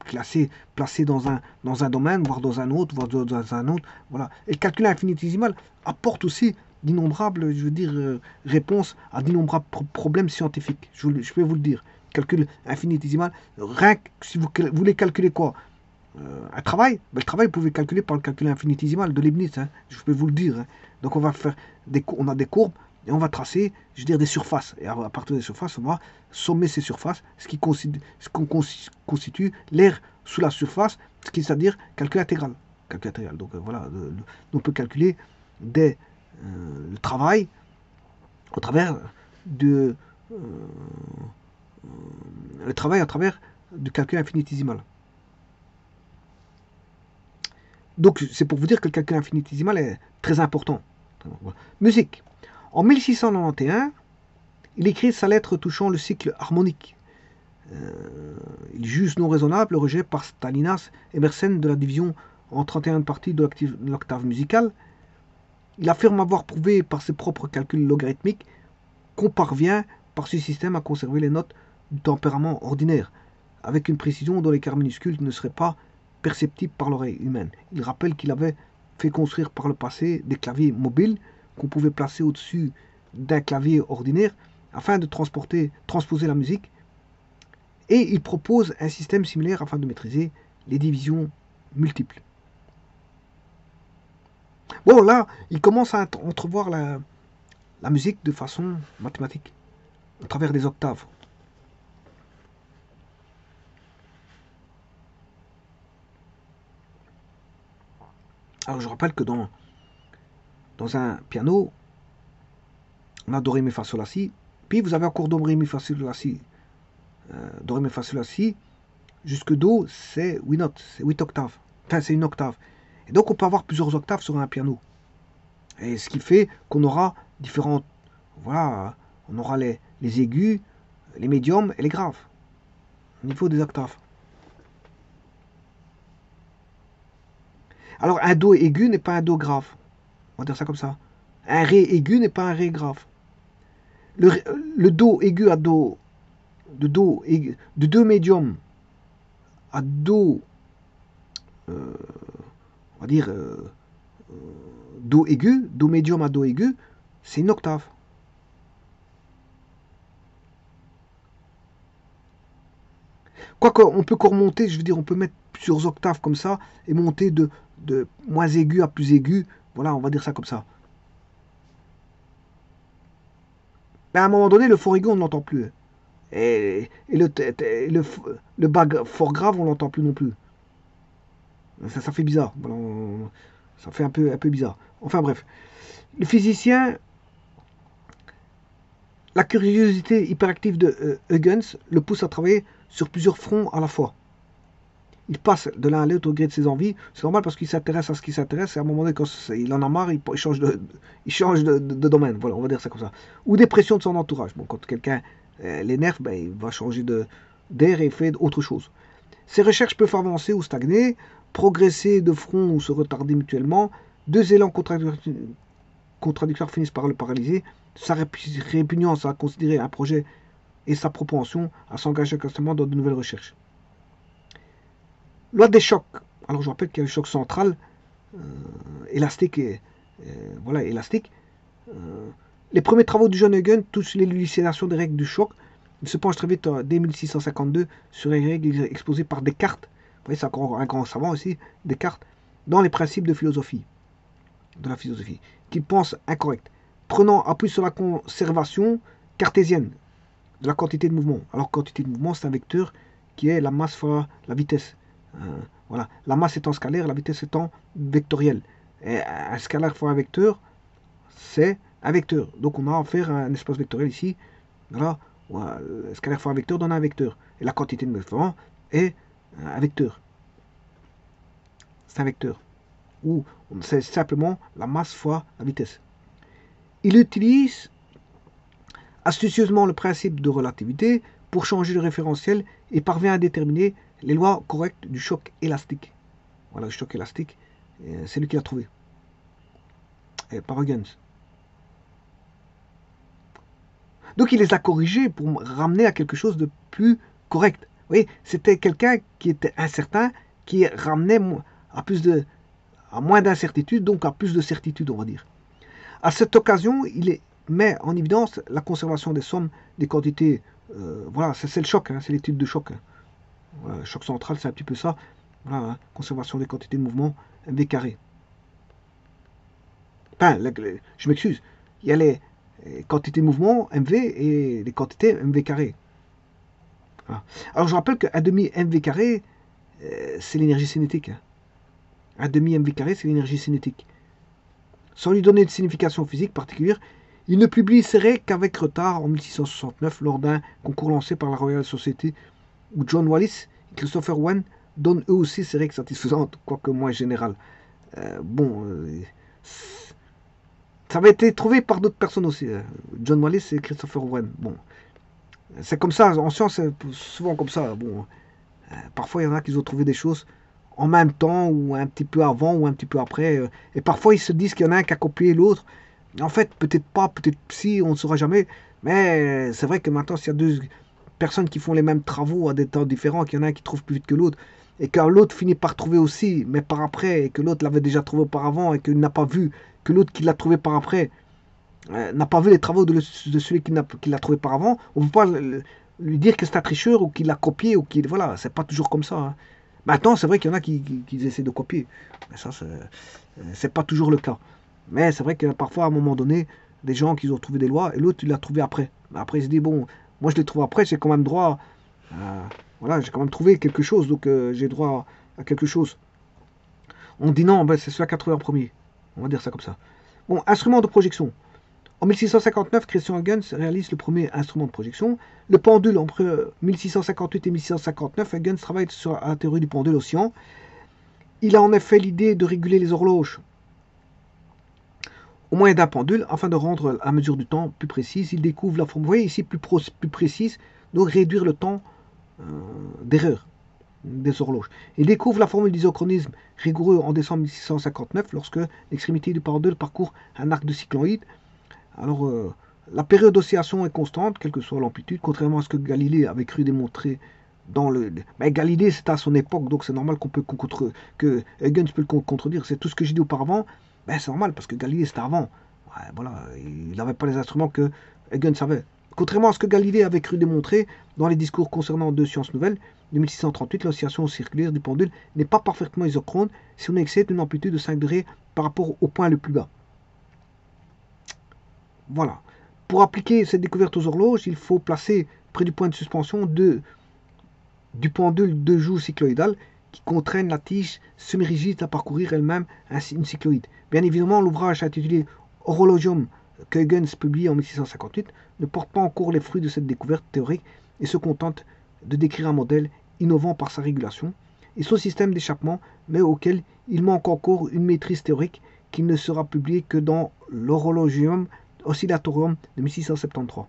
dans un domaine, voire dans un autre, dans un autre. Voilà. Et le calcul infinitésimal apporte aussi d'innombrables, je veux dire, réponses à d'innombrables problèmes scientifiques. Je vais vous le dire. Calcul infinitésimal, rien que si vous voulez calculer quoi, un travail, ben, le travail, vous pouvez calculer par le calcul infinitésimal de Leibniz, hein, je peux vous le dire. Hein. Donc on va faire on a des courbes et on va tracer, je veux dire, des surfaces. Et à partir des surfaces, on va sommer ces surfaces, ce qu'on constitue l'air sous la surface, c'est-à-dire calcul intégral. Calcul intégral. Donc voilà, on peut calculer le travail au travers de le travail à travers du calcul infinitésimal. Donc c'est pour vous dire que le calcul infinitésimal est très important. Voilà. Musique. En 1691, il écrit sa lettre touchant le cycle harmonique. Il juge non raisonnable le rejet par Stalinas et Mersenne de la division en 31 parties de l'octave musicale. Il affirme avoir prouvé par ses propres calculs logarithmiques qu'on parvient par ce système à conserver les notes du tempérament ordinaire, avec une précision dont l'écart minuscule ne serait pas perceptible par l'oreille humaine. Il rappelle qu'il avait fait construire par le passé des claviers mobiles qu'on pouvait placer au-dessus d'un clavier ordinaire afin de transposer la musique, et il propose un système similaire afin de maîtriser les divisions multiples. Bon, là, il commence à entrevoir la musique de façon mathématique, à travers des octaves. Alors je rappelle que dans un piano, on a do, ré, mi, fa, sol, la, si, puis vous avez encore do, ré, mi, fa, sol, la, si, do, ré, mi, fa, sol, la, si, jusque do, c'est 8 notes, c'est 8 octaves, enfin c'est une octave. Et donc on peut avoir plusieurs octaves sur un piano. Et ce qui fait qu'on aura différentes, voilà, on aura les aigus, les médiums et les graves, au niveau des octaves. Alors un do aigu n'est pas un do grave, on va dire ça comme ça. Un ré aigu n'est pas un ré grave. Le do aigu à do, de do médium à do, on va dire do aigu, do médium à do aigu, c'est une octave. Quoique, on peut encore monter, je veux dire, on peut mettre plusieurs octaves comme ça et monter de moins aigu à plus aigu. Voilà, on va dire ça comme ça. Ben, à un moment donné, le fort aigu, on ne l'entend plus. Et le bas fort grave, on ne l'entend plus non plus. Ça fait bizarre. Voilà, ça fait un peu bizarre. Enfin bref. Le physicien, la curiosité hyperactive de Huygens le pousse à travailler sur plusieurs fronts à la fois. Il passe de l'un à l'autre au gré de ses envies. C'est normal parce qu'il s'intéresse à ce qui s'intéresse et à un moment donné, quand il en a marre, il change de domaine. Voilà, on va dire ça comme ça. Ou des pressions de son entourage. Bon, quand quelqu'un l'énerve, ben, il va changer d'air et fait autre chose. Ses recherches peuvent avancer ou stagner, progresser de front ou se retarder mutuellement. Deux élans contradictoires finissent par le paralyser. Sa répugnance à considérer un projet et sa propension à s'engager constamment dans de nouvelles recherches. Loi des chocs. Alors je rappelle qu'il y a le choc central, élastique et voilà, élastique. Les premiers travaux du jeune Huygens touchent l'élucidation des règles du choc. Il se penche très vite dès 1652 sur les règles exposées par Descartes. Vous voyez, c'est encore un grand savant aussi, Descartes, dans les principes de la philosophie, qu'il pense incorrects, prenant appui sur la conservation cartésienne de la quantité de mouvement. Alors, quantité de mouvement, c'est un vecteur qui est la masse fois la vitesse. Voilà. La masse étant scalaire, la vitesse étant vectorielle. Et un scalaire fois un vecteur, c'est un vecteur. Donc, on a affaire à un espace vectoriel ici. Voilà. Le scalaire fois un vecteur donne un vecteur. Et la quantité de mouvement est un vecteur. C'est un vecteur. Ou c'est simplement la masse fois la vitesse. Il utilise astucieusement le principe de relativité pour changer le référentiel et parvient à déterminer les lois correctes du choc élastique. Voilà, le choc élastique, c'est lui qui l'a trouvé. Par Huygens. Donc il les a corrigés pour ramener à quelque chose de plus correct. Vous voyez, c'était quelqu'un qui était incertain, qui ramenait à moins d'incertitude, donc à plus de certitude, on va dire. À cette occasion, il met en évidence la conservation des sommes des quantités. Voilà, c'est le choc, hein, c'est l'étude de choc. Voilà, le choc central, c'est un petit peu ça. Voilà, hein, conservation des quantités de mouvement, MV carré. Enfin, je m'excuse. Il y a les quantités de mouvement, MV, et les quantités MV carré. Voilà. Alors, je rappelle qu'un demi MV carré, c'est l'énergie cinétique. Hein. Un demi MV carré, c'est l'énergie cinétique. Sans lui donner de signification physique particulière, il ne publie ses règles qu'avec retard en 1669 lors d'un concours lancé par la Royal Society où John Wallis et Christopher Wren donnent eux aussi ses règles satisfaisantes, quoique moins générales. Ça avait été trouvé par d'autres personnes aussi, John Wallis et Christopher Wren. Bon, c'est comme ça, en science, c'est souvent comme ça. Bon, parfois, il y en a qui ont trouvé des choses en même temps, ou un petit peu avant, ou un petit peu après. Et parfois, ils se disent qu'il y en a un qui a copié l'autre. En fait, peut-être pas, peut-être si, on ne saura jamais. Mais c'est vrai que maintenant, s'il y a deux personnes qui font les mêmes travaux à des temps différents, qu'il y en a un qui trouve plus vite que l'autre, et que l'autre finit par trouver aussi, mais par après, et que l'autre l'avait déjà trouvé auparavant, et qu'il n'a pas vu, que l'autre qui l'a trouvé par après n'a pas vu les travaux de celui qui l'a trouvé par avant, on ne peut pas lui dire que c'est un tricheur, ou qu'il l'a copié, ou qu'il... Voilà, c'est pas toujours comme ça. Hein. Maintenant, c'est vrai qu'il y en a qui essaient de copier. Mais ça, c'est pas toujours le cas. Mais c'est vrai que parfois, à un moment donné, des gens qui ont trouvé des lois, et l'autre, il l'a trouvé après. Après, il se dit, bon, moi, je l'ai trouvé après, j'ai quand même droit voilà, j'ai quand même trouvé quelque chose, donc j'ai droit à quelque chose. On dit non, ben, c'est celui à 80 en premier. On va dire ça comme ça. Bon, instrument de projection. En 1659, Christian Huygens réalise le premier instrument de projection. Le pendule, entre 1658 et 1659, Huygens travaille sur la théorie du pendule oscillant. Il a en effet l'idée de réguler les horloges au moyen d'un pendule, afin de rendre la mesure du temps plus précise. Il découvre la forme, vous voyez ici, plus précise, donc réduire le temps d'erreur des horloges. Il découvre la formule d'isochronisme rigoureux en décembre 1659, lorsque l'extrémité du pendule parcourt un arc de cycloïde. Alors, la période d'oscillation est constante, quelle que soit l'amplitude, contrairement à ce que Galilée avait cru démontrer dans le... Mais Galilée, c'est à son époque, donc c'est normal que Huygens peut le contredire. C'est tout ce que j'ai dit auparavant, ben, c'est normal, parce que Galilée, c'était avant. Ouais, voilà, il n'avait pas les instruments que Huygens avait. Contrairement à ce que Galilée avait cru démontrer dans les discours concernant deux sciences nouvelles, de 1638, l'oscillation circulaire du pendule n'est pas parfaitement isochrone si on excède une amplitude de 5 degrés par rapport au point le plus bas. Voilà. Pour appliquer cette découverte aux horloges, il faut placer près du point de suspension du pendule deux joues cycloïdales qui contraignent la tige semi-rigide à parcourir elle-même une cycloïde. Bien évidemment, l'ouvrage intitulé Horologium que Huygens publie en 1658 ne porte pas en cours les fruits de cette découverte théorique et se contente de décrire un modèle innovant par sa régulation et son système d'échappement, mais auquel il manque encore une maîtrise théorique qui ne sera publiée que dans l'Horologium Oscillatorium de 1673.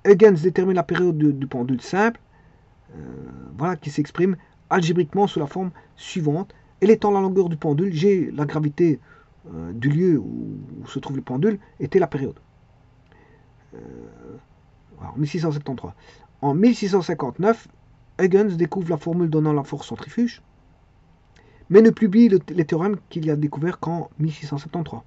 Huygens détermine la période du pendule simple, voilà, qui s'exprime algébriquement sous la forme suivante. Elle étant la longueur du pendule, G, la gravité du lieu où se trouve le pendule, était la période. Voilà, en 1673. En 1659, Huygens découvre la formule donnant la force centrifuge, mais ne publie les théorèmes qu'il a découverts qu'en 1673.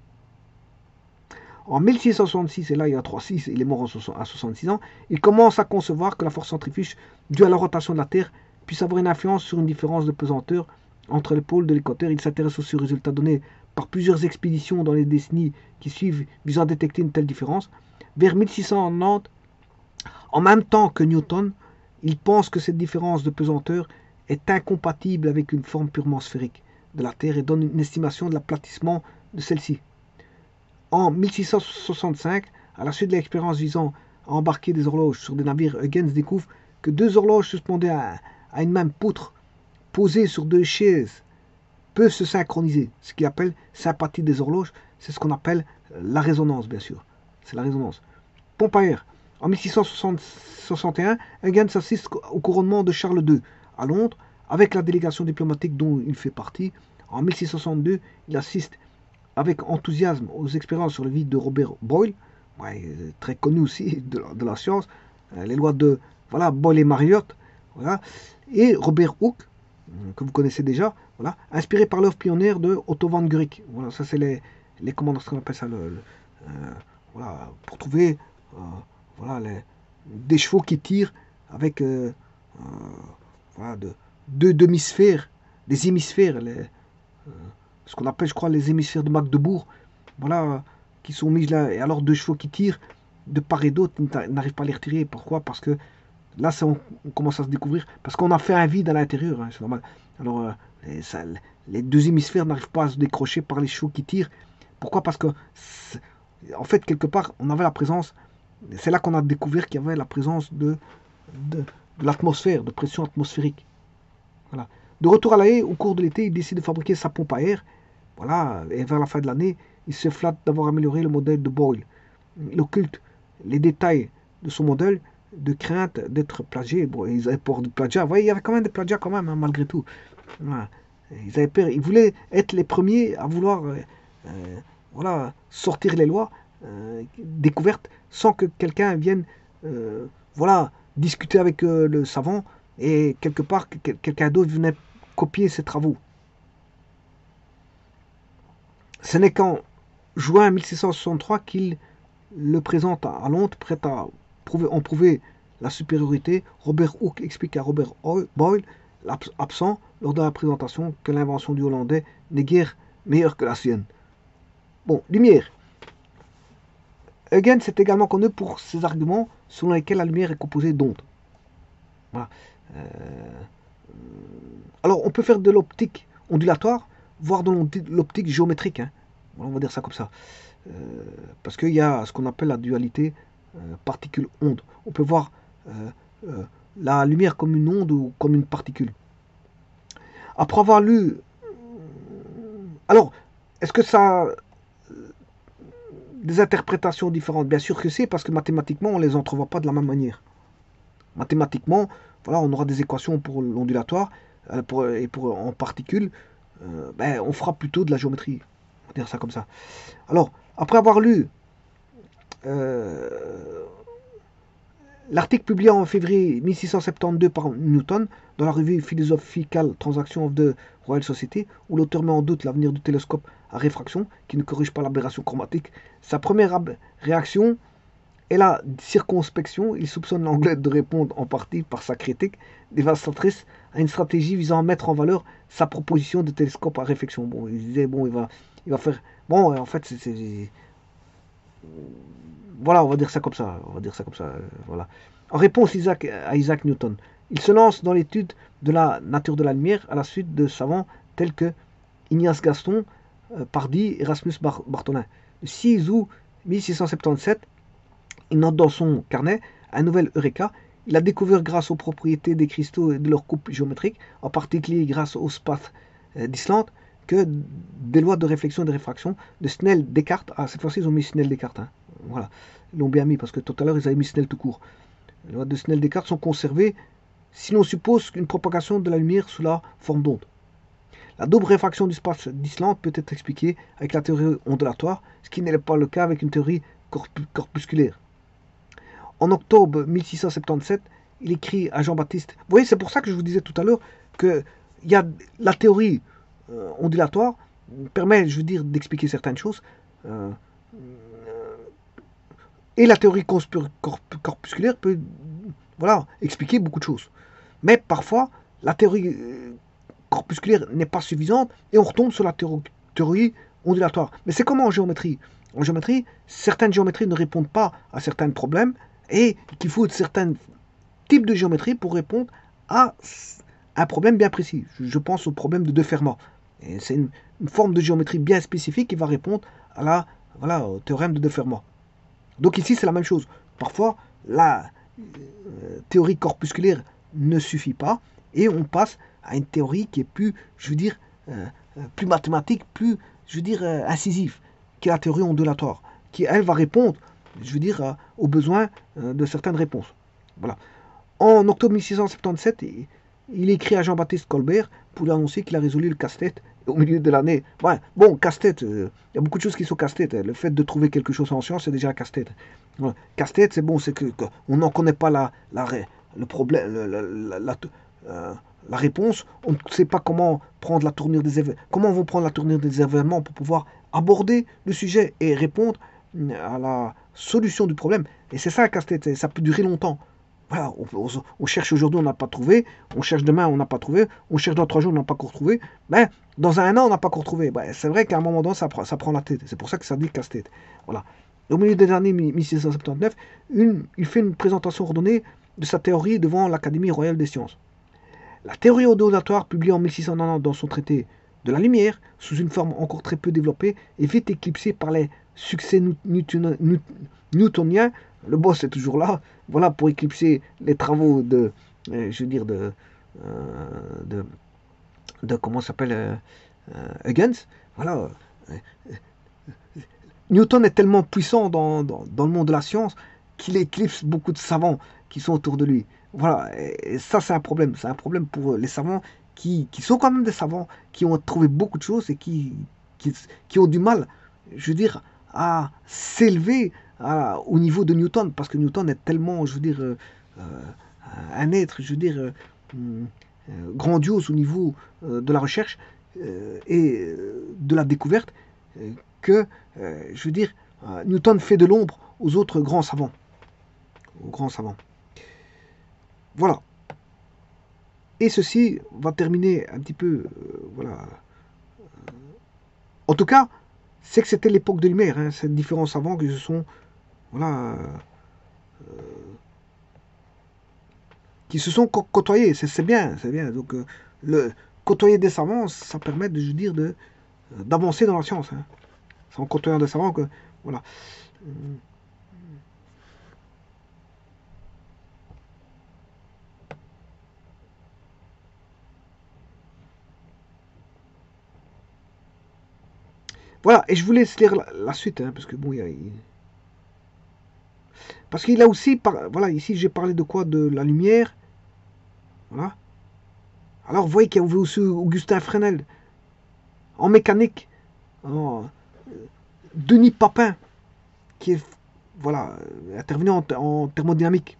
En 1666, et là il y a 3-6, il est mort à 66 ans, il commence à concevoir que la force centrifuge due à la rotation de la Terre puisse avoir une influence sur une différence de pesanteur entre les pôles de l'équateur. Il s'intéresse aussi aux résultats donnés par plusieurs expéditions dans les décennies qui suivent visant à détecter une telle différence. Vers 1690, en même temps que Newton, il pense que cette différence de pesanteur est incompatible avec une forme purement sphérique de la Terre et donne une estimation de l'aplatissement de celle-ci. En 1665, à la suite de l'expérience visant à embarquer des horloges sur des navires, Huygens découvre que deux horloges suspendues à une même poutre posées sur deux chaises peuvent se synchroniser. Ce qu'il appelle sympathie des horloges, c'est ce qu'on appelle la résonance, bien sûr. C'est la résonance. Pompère. En 1661, Huygens assiste au couronnement de Charles II à Londres, avec la délégation diplomatique dont il fait partie. En 1662, il assiste avec enthousiasme aux expériences sur le vide de Robert Boyle, ouais, très connu aussi de la science, les lois de voilà, Boyle et Marriott, voilà, et Robert Hooke, que vous connaissez déjà, voilà, inspiré par l'œuvre pionnière de Otto von Guericke. Voilà, ça c'est les commandes, ce qu'on appelle ça, voilà, pour trouver voilà, des chevaux qui tirent avec voilà, deux demi-sphères, des hémisphères, ce qu'on appelle, je crois, les hémisphères de Magdebourg, voilà, qui sont mis là, et alors deux chevaux qui tirent de part et d'autre, n'arrivent pas à les retirer. Pourquoi? Parce que là, on commence à se découvrir, parce qu'on a fait un vide à l'intérieur, hein, c'est normal. Alors, les deux hémisphères n'arrivent pas à se décrocher par les chevaux qui tirent. Pourquoi? Parce que, en fait, quelque part, on avait la présence, c'est là qu'on a découvert qu'il y avait la présence de l'atmosphère, de pression atmosphérique. Voilà. De retour à La Haye, au cours de l'été, il décide de fabriquer sa pompe à air. Voilà, et vers la fin de l'année, il se flatte d'avoir amélioré le modèle de Boyle. Il occulte les détails de son modèle de crainte d'être plagié. Bon, ils avaient peur de plagiat. Vous voyez, il y avait quand même des plagiats quand même, hein, malgré tout. Voilà. Ils avaient peur. Ils voulaient être les premiers à vouloir voilà, sortir les lois découvertes sans que quelqu'un vienne voilà, discuter avec le savant et quelque part quelqu'un d'autre venait copier ses travaux. Ce n'est qu'en juin 1663 qu'il le présente à Londres, prêt à en prouver la supériorité. Robert Hooke explique à Robert Boyle, absent lors de la présentation, que l'invention du Hollandais n'est guère meilleure que la sienne. Bon, lumière. Huygens est également connu pour ses arguments selon lesquels la lumière est composée d'ondes. Voilà. Alors, on peut faire de l'optique ondulatoire, voire de l'optique géométrique. Hein. Voilà, on va dire ça comme ça. Parce qu'il y a ce qu'on appelle la dualité particule-onde. On peut voir la lumière comme une onde ou comme une particule. Après avoir lu... Alors, est-ce que ça... des interprétations différentes? Bien sûr que c'est, parce que mathématiquement, on ne les entrevoit pas de la même manière. Mathématiquement, voilà, on aura des équations pour l'ondulatoire et pour en particules. Ben, on fera plutôt de la géométrie. On va dire ça comme ça. Alors, après avoir lu l'article publié en février 1672 par Newton dans la revue Philosophical Transactions of the Royal Society, où l'auteur met en doute l'avenir du télescope à réfraction qui ne corrige pas l'aberration chromatique, sa première réaction est la circonspection. Il soupçonne l'anglais de répondre en partie par sa critique dévastatrice à une stratégie visant à mettre en valeur sa proposition de télescope à réflexion. Bon, il disait, bon, il va faire... Bon, en fait, Voilà, on va dire ça comme ça. On va dire ça comme ça. Voilà. En réponse à Isaac Newton, il se lance dans l'étude de la nature de la lumière à la suite de savants tels que Ignace Gaston, Pardy, Erasmus Bartholin. Le 6 août 1677, il note dans son carnet un nouvel Eureka. Il a découvert grâce aux propriétés des cristaux et de leur coupe géométrique, en particulier grâce au spathe d'Islande, que des lois de réflexion et de réfraction de Snell-Descartes, cette fois-ci ils ont mis Snell-Descartes, hein, voilà, ils l'ont bien mis parce que tout à l'heure ils avaient mis Snell tout court. Les lois de Snell-Descartes sont conservées si l'on suppose qu'une propagation de la lumière sous la forme d'onde. La double réfraction du spathe d'Islande peut être expliquée avec la théorie ondulatoire, ce qui n'est pas le cas avec une théorie corpusculaire. En octobre 1677, il écrit à Jean-Baptiste. Vous voyez, c'est pour ça que je vous disais tout à l'heure que y a la théorie ondulatoire permet, je veux dire, d'expliquer certaines choses. Et la théorie corpusculaire peut, voilà, expliquer beaucoup de choses. Mais parfois, la théorie corpusculaire n'est pas suffisante et on retombe sur la théorie ondulatoire. Mais c'est comme en géométrie. En géométrie, certaines géométries ne répondent pas à certains problèmes et qu'il faut certains types de géométrie pour répondre à un problème bien précis. Je pense au problème de De Fermat. C'est une forme de géométrie bien spécifique qui va répondre à au théorème de De Fermat. Donc ici, c'est la même chose. Parfois, la théorie corpusculaire ne suffit pas et on passe à une théorie qui est plus, je veux dire, plus mathématique, plus, je veux dire, incisive, qui est la théorie ondulatoire, qui, elle, va répondre, je veux dire, aux besoins de certaines réponses. Voilà. En octobre 1677, il écrit à Jean-Baptiste Colbert pour lui annoncer qu'il a résolu le casse-tête au milieu de l'année. Ouais, bon, casse-tête, il y a beaucoup de choses qui sont casse-tête. Le fait de trouver quelque chose en science, c'est déjà un casse-tête. Ouais. Casse-tête, c'est bon, c'est qu'on n'en connaît pas le problème, la réponse. On ne sait pas comment prendre la tournure des événements, comment on va prendre la tournure des événements pour pouvoir aborder le sujet et répondre à la solution du problème. Et c'est ça un casse-tête, ça peut durer longtemps. Voilà, on cherche aujourd'hui, on n'a pas trouvé. On cherche demain, on n'a pas trouvé. On cherche dans 3 jours, on n'a pas encore trouvé. Ben, dans un an, on n'a pas encore trouvé. Ben, c'est vrai qu'à un moment donné, ça prend la tête. C'est pour ça que ça dit casse-tête. Voilà. Au milieu des années 1679, il fait une présentation ordonnée de sa théorie devant l'Académie royale des sciences. La théorie ondulatoire, publiée en 1690 dans son traité de la lumière, sous une forme encore très peu développée, est vite éclipsée par les succès newtoniens. Le boss est toujours là, voilà, pour éclipser les travaux je veux dire, comment s'appelle, Huygens. Voilà. Newton est tellement puissant dans le monde de la science qu'il éclipse beaucoup de savants qui sont autour de lui. Voilà, et ça c'est un problème. C'est un problème pour les savants qui sont quand même des savants, qui ont trouvé beaucoup de choses et qui ont du mal, je veux dire, à s'élever au niveau de Newton, parce que Newton est tellement, je veux dire, un être, je veux dire, grandiose au niveau de la recherche et de la découverte, que, je veux dire, Newton fait de l'ombre aux autres grands savants. Aux grands savants. Voilà. Et ceci va terminer un petit peu, voilà. En tout cas, c'est que c'était l'époque de lumière, hein, ces différents savants qui se sont, voilà, qui se sont côtoyés. C'est bien, c'est bien. Donc, le côtoyer des savants, ça permet, de, je veux dire, d'avancer dans la science. Hein. C'est en côtoyant des savants que, voilà. Voilà, et je vous laisse lire la suite, hein, parce que bon, parce qu'il a aussi, voilà, ici j'ai parlé de quoi? De la lumière, voilà. Alors vous voyez qu'il y a aussi Augustin Fresnel, en mécanique, Denis Papin, qui est, voilà, intervenu en thermodynamique.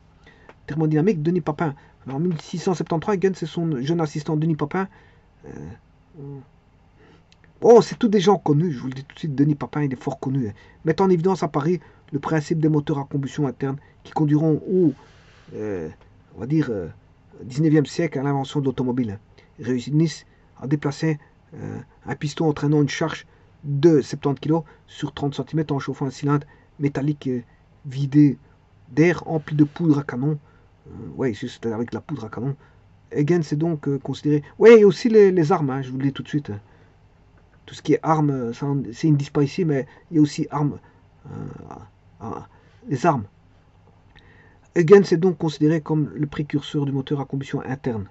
Thermodynamique, Denis Papin. Alors, en 1673, Huygens c'est son jeune assistant Denis Papin. Oh, c'est tous des gens connus, je vous le dis tout de suite, Denis Papin, il est fort connu. Hein. Mettant en évidence à Paris le principe des moteurs à combustion interne qui conduiront au, on va dire, 19e siècle à l'invention de l'automobile. Hein. Ils réussissent à déplacer un piston entraînant une charge de 70 kg sur 30 cm en chauffant un cylindre métallique vidé d'air empli de poudre à canon. Ouais, c'était avec la poudre à canon. Huygens est donc considéré... Ouais, et aussi les armes, hein, je vous le dis tout de suite. Tout ce qui est armes, c'est une pas ici, mais il y a aussi armes. Les armes. Huygens est donc considéré comme le précurseur du moteur à combustion interne.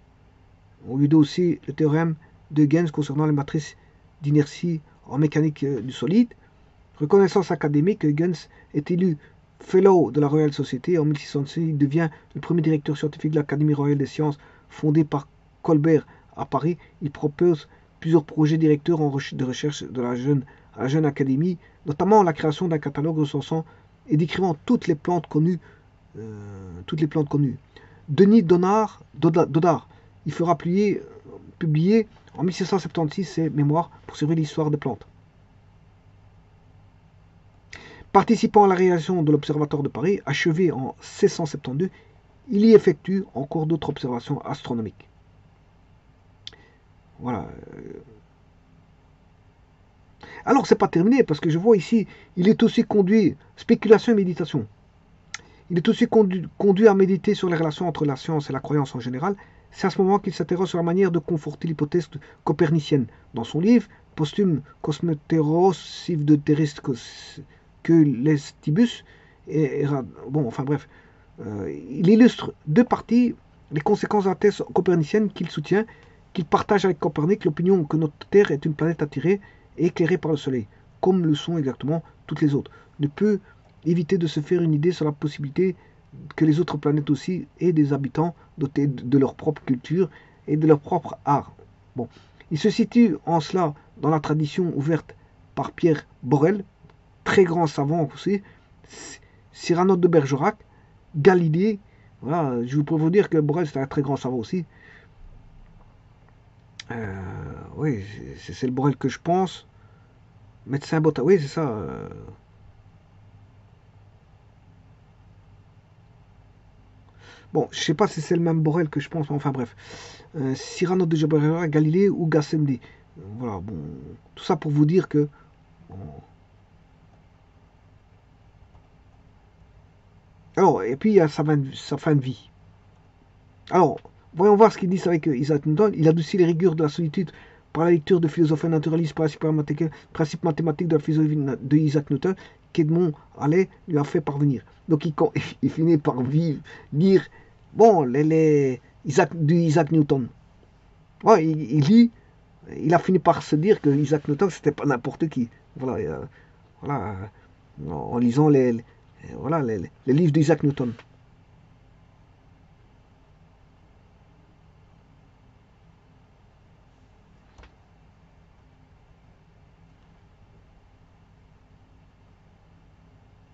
On lui doit aussi le théorème de Huygens concernant les matrices d'inertie en mécanique du solide. Reconnaissance académique, Huygens est élu Fellow de la Royal Society. En 1606, il devient le premier directeur scientifique de l'Académie royale des sciences, fondée par Colbert à Paris. Il propose plusieurs projets directeurs de recherche à la jeune académie, notamment la création d'un catalogue recensant et décrivant toutes les plantes connues. Denis Dodard, il fera publier en 1676 ses mémoires pour servir l'histoire des plantes. Participant à la réalisation de l'Observatoire de Paris, achevé en 1672, il y effectue encore d'autres observations astronomiques. Voilà. Alors, c'est pas terminé, parce que je vois ici, il est aussi conduit, spéculation et méditation. Il est aussi conduit à méditer sur les relations entre la science et la croyance en général. C'est à ce moment qu'il s'interroge sur la manière de conforter l'hypothèse copernicienne. Dans son livre, posthume Cosmeteros Civ de Terris que l'estibus, bon, enfin bref, il illustre deux parties les conséquences de la thèse copernicienne qu'il soutient, qu'il partage avec Copernic l'opinion que notre Terre est une planète attirée et éclairée par le Soleil, comme le sont exactement toutes les autres. Ne peut éviter de se faire une idée sur la possibilité que les autres planètes aussi aient des habitants dotés de leur propre culture et de leur propre art. Bon. Il se situe en cela dans la tradition ouverte par Pierre Borel, très grand savant aussi, Cyrano de Bergerac, Galilée. Voilà, je peux vous dire que Borel c'est un très grand savant aussi. Oui, c'est le Borel que je pense. Médecin botaniste, oui, c'est ça. Bon, je sais pas si c'est le même Borel que je pense, mais enfin bref. Cyrano de Bergerac, Galilée ou Gassendi. Voilà, bon, tout ça pour vous dire que... Bon. Alors, et puis il y a sa fin de vie. Alors, voyons voir ce qu'il dit avec Isaac Newton. Il adoucit les rigueurs de la solitude par la lecture de philosophie naturaliste, principe mathématique de la philosophie de Isaac Newton, qu'Edmond Halley lui a fait parvenir. Donc il finit par lire, bon, Isaac Newton. Ouais, il lit, il a fini par se dire que Isaac Newton, c'était pas n'importe qui. Voilà, voilà, en lisant voilà, les livres d'Isaac Newton.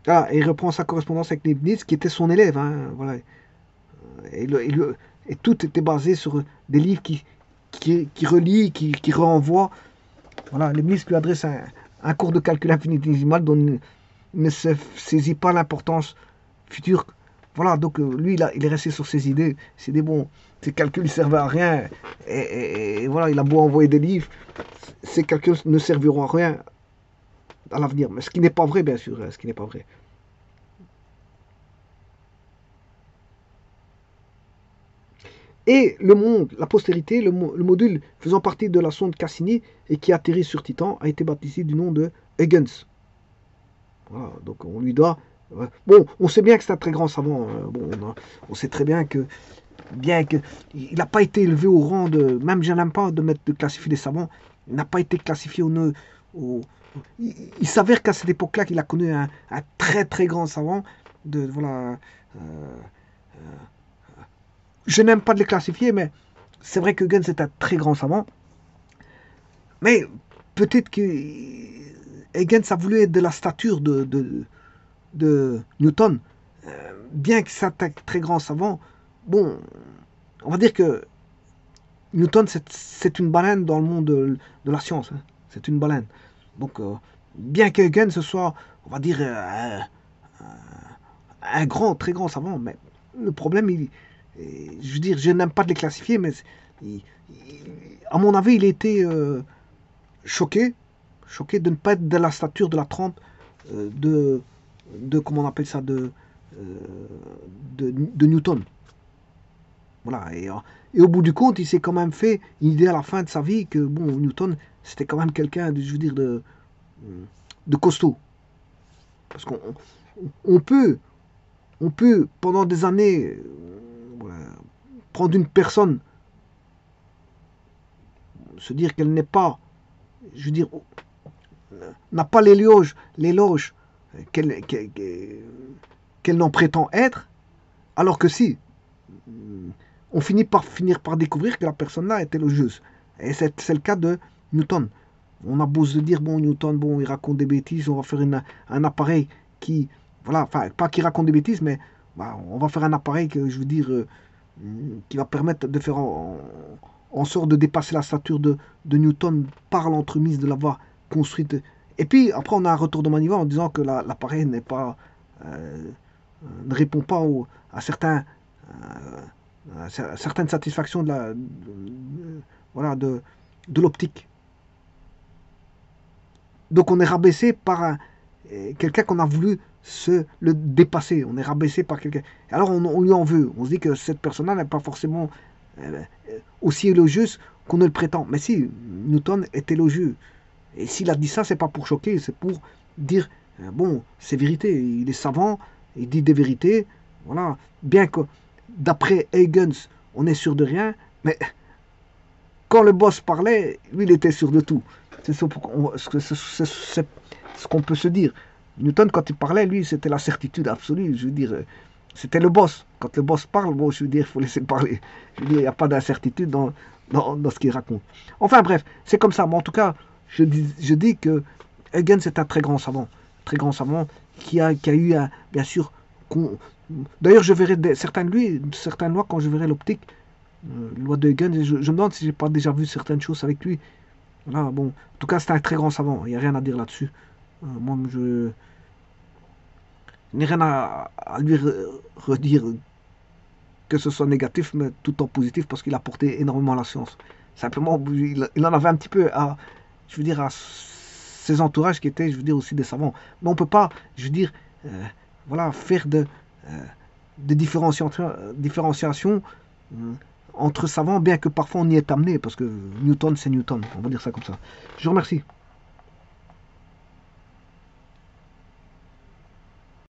Ah, et il reprend sa correspondance avec Leibniz, qui était son élève. Hein, voilà. Et tout était basé sur des livres qui relient, qui renvoient. Voilà, Leibniz lui adresse un cours de calcul infinitésimal dont il ne se saisit pas l'importance future. Voilà, donc lui, il est resté sur ses idées. C'est des bons. Ces calculs ne servaient à rien. Et voilà, il a beau envoyer des livres, ces calculs ne serviront à rien à l'avenir. Mais ce qui n'est pas vrai, bien sûr. Ce qui n'est pas vrai. Et le monde, la postérité, le module faisant partie de la sonde Cassini et qui atterrit sur Titan a été baptisé du nom de Huygens. Voilà, donc on lui doit. Bon, on sait bien que c'est un très grand savant. Bon, on sait très bien que il n'a pas été élevé au rang de. Même je n'aime pas de classifier les savants. Il n'a pas été classifié il s'avère qu'à cette époque-là, qu'il a connu un très très grand savant. Voilà. Je n'aime pas de les classifier, mais c'est vrai que Huygens est un très grand savant. Mais peut-être que Huygens a voulu être de la stature de Newton. Bien que c'est un très grand savant, bon, on va dire que Newton, c'est une baleine dans le monde de la science. Hein. C'est une baleine. Donc, bien que Huygens ce soit, on va dire, un grand, très grand savant, mais le problème, je veux dire, je n'aime pas de les classifier, mais à mon avis, il était choqué de ne pas être de la stature de la trempe de comment on appelle ça, de Newton. Voilà, et au bout du compte, il s'est quand même fait une idée à la fin de sa vie que, bon, Newton, c'était quand même quelqu'un, je veux dire, de costaud. Parce qu'on on peut, on peut, pendant des années, voilà, prendre une personne, se dire qu'elle n'est pas, je veux dire, n'a pas l'éloge qu'elle n'en prétend être, alors que si, on finir par découvrir que la personne-là est élogieuse. Et c'est le cas de Newton. On a beau se dire, bon, Newton, bon, il raconte des bêtises, on va faire un appareil qui, voilà, enfin, pas qui raconte des bêtises, mais bah, on va faire un appareil que, je veux dire, qui va permettre de faire en sorte de dépasser la stature de Newton par l'entremise de l'avoir construite. Et puis, après, on a un retour de manivelle en disant que l'appareil n'est pas, ne répond pas à certaines satisfactions voilà, de l'optique. Donc on est rabaissé par quelqu'un qu'on a voulu le dépasser. On est rabaissé par quelqu'un. Alors on lui en veut. On se dit que cette personne-là n'est pas forcément aussi élogieuse qu'on ne le prétend. Mais si, Newton est élogieux. Et s'il a dit ça, c'est pas pour choquer, c'est pour dire, bon, c'est vérité. Il est savant, il dit des vérités. Voilà. Bien que d'après Huygens, on est sûr de rien, mais quand le boss parlait, lui, il était sûr de tout. C'est ce qu'on peut se dire. Newton, quand il parlait, lui, c'était la certitude absolue. Je veux dire, c'était le boss. Quand le boss parle, bon, je veux dire, il faut laisser parler. Je veux dire, il n'y a pas d'incertitude dans ce qu'il raconte. Enfin bref, c'est comme ça. Mais en tout cas, je dis que Huygens est un très grand savant qui a eu, bien sûr, d'ailleurs, je verrai certaines lois quand je verrai l'optique, loi de Huygens. Je me demande si j'ai pas déjà vu certaines choses avec lui. Voilà, bon, en tout cas, c'est un très grand savant. Il n'y a rien à dire là-dessus. Moi, je n'ai rien à lui redire que ce soit négatif, mais tout en positif, parce qu'il a apporté énormément à la science. Simplement, il en avait un petit peu je veux dire, à ses entourages qui étaient, je veux dire, aussi des savants. Mais on ne peut pas, je veux dire, voilà, faire de différenciation entre savants, bien que parfois on y est amené, parce que Newton, c'est Newton. On va dire ça comme ça. Je vous remercie.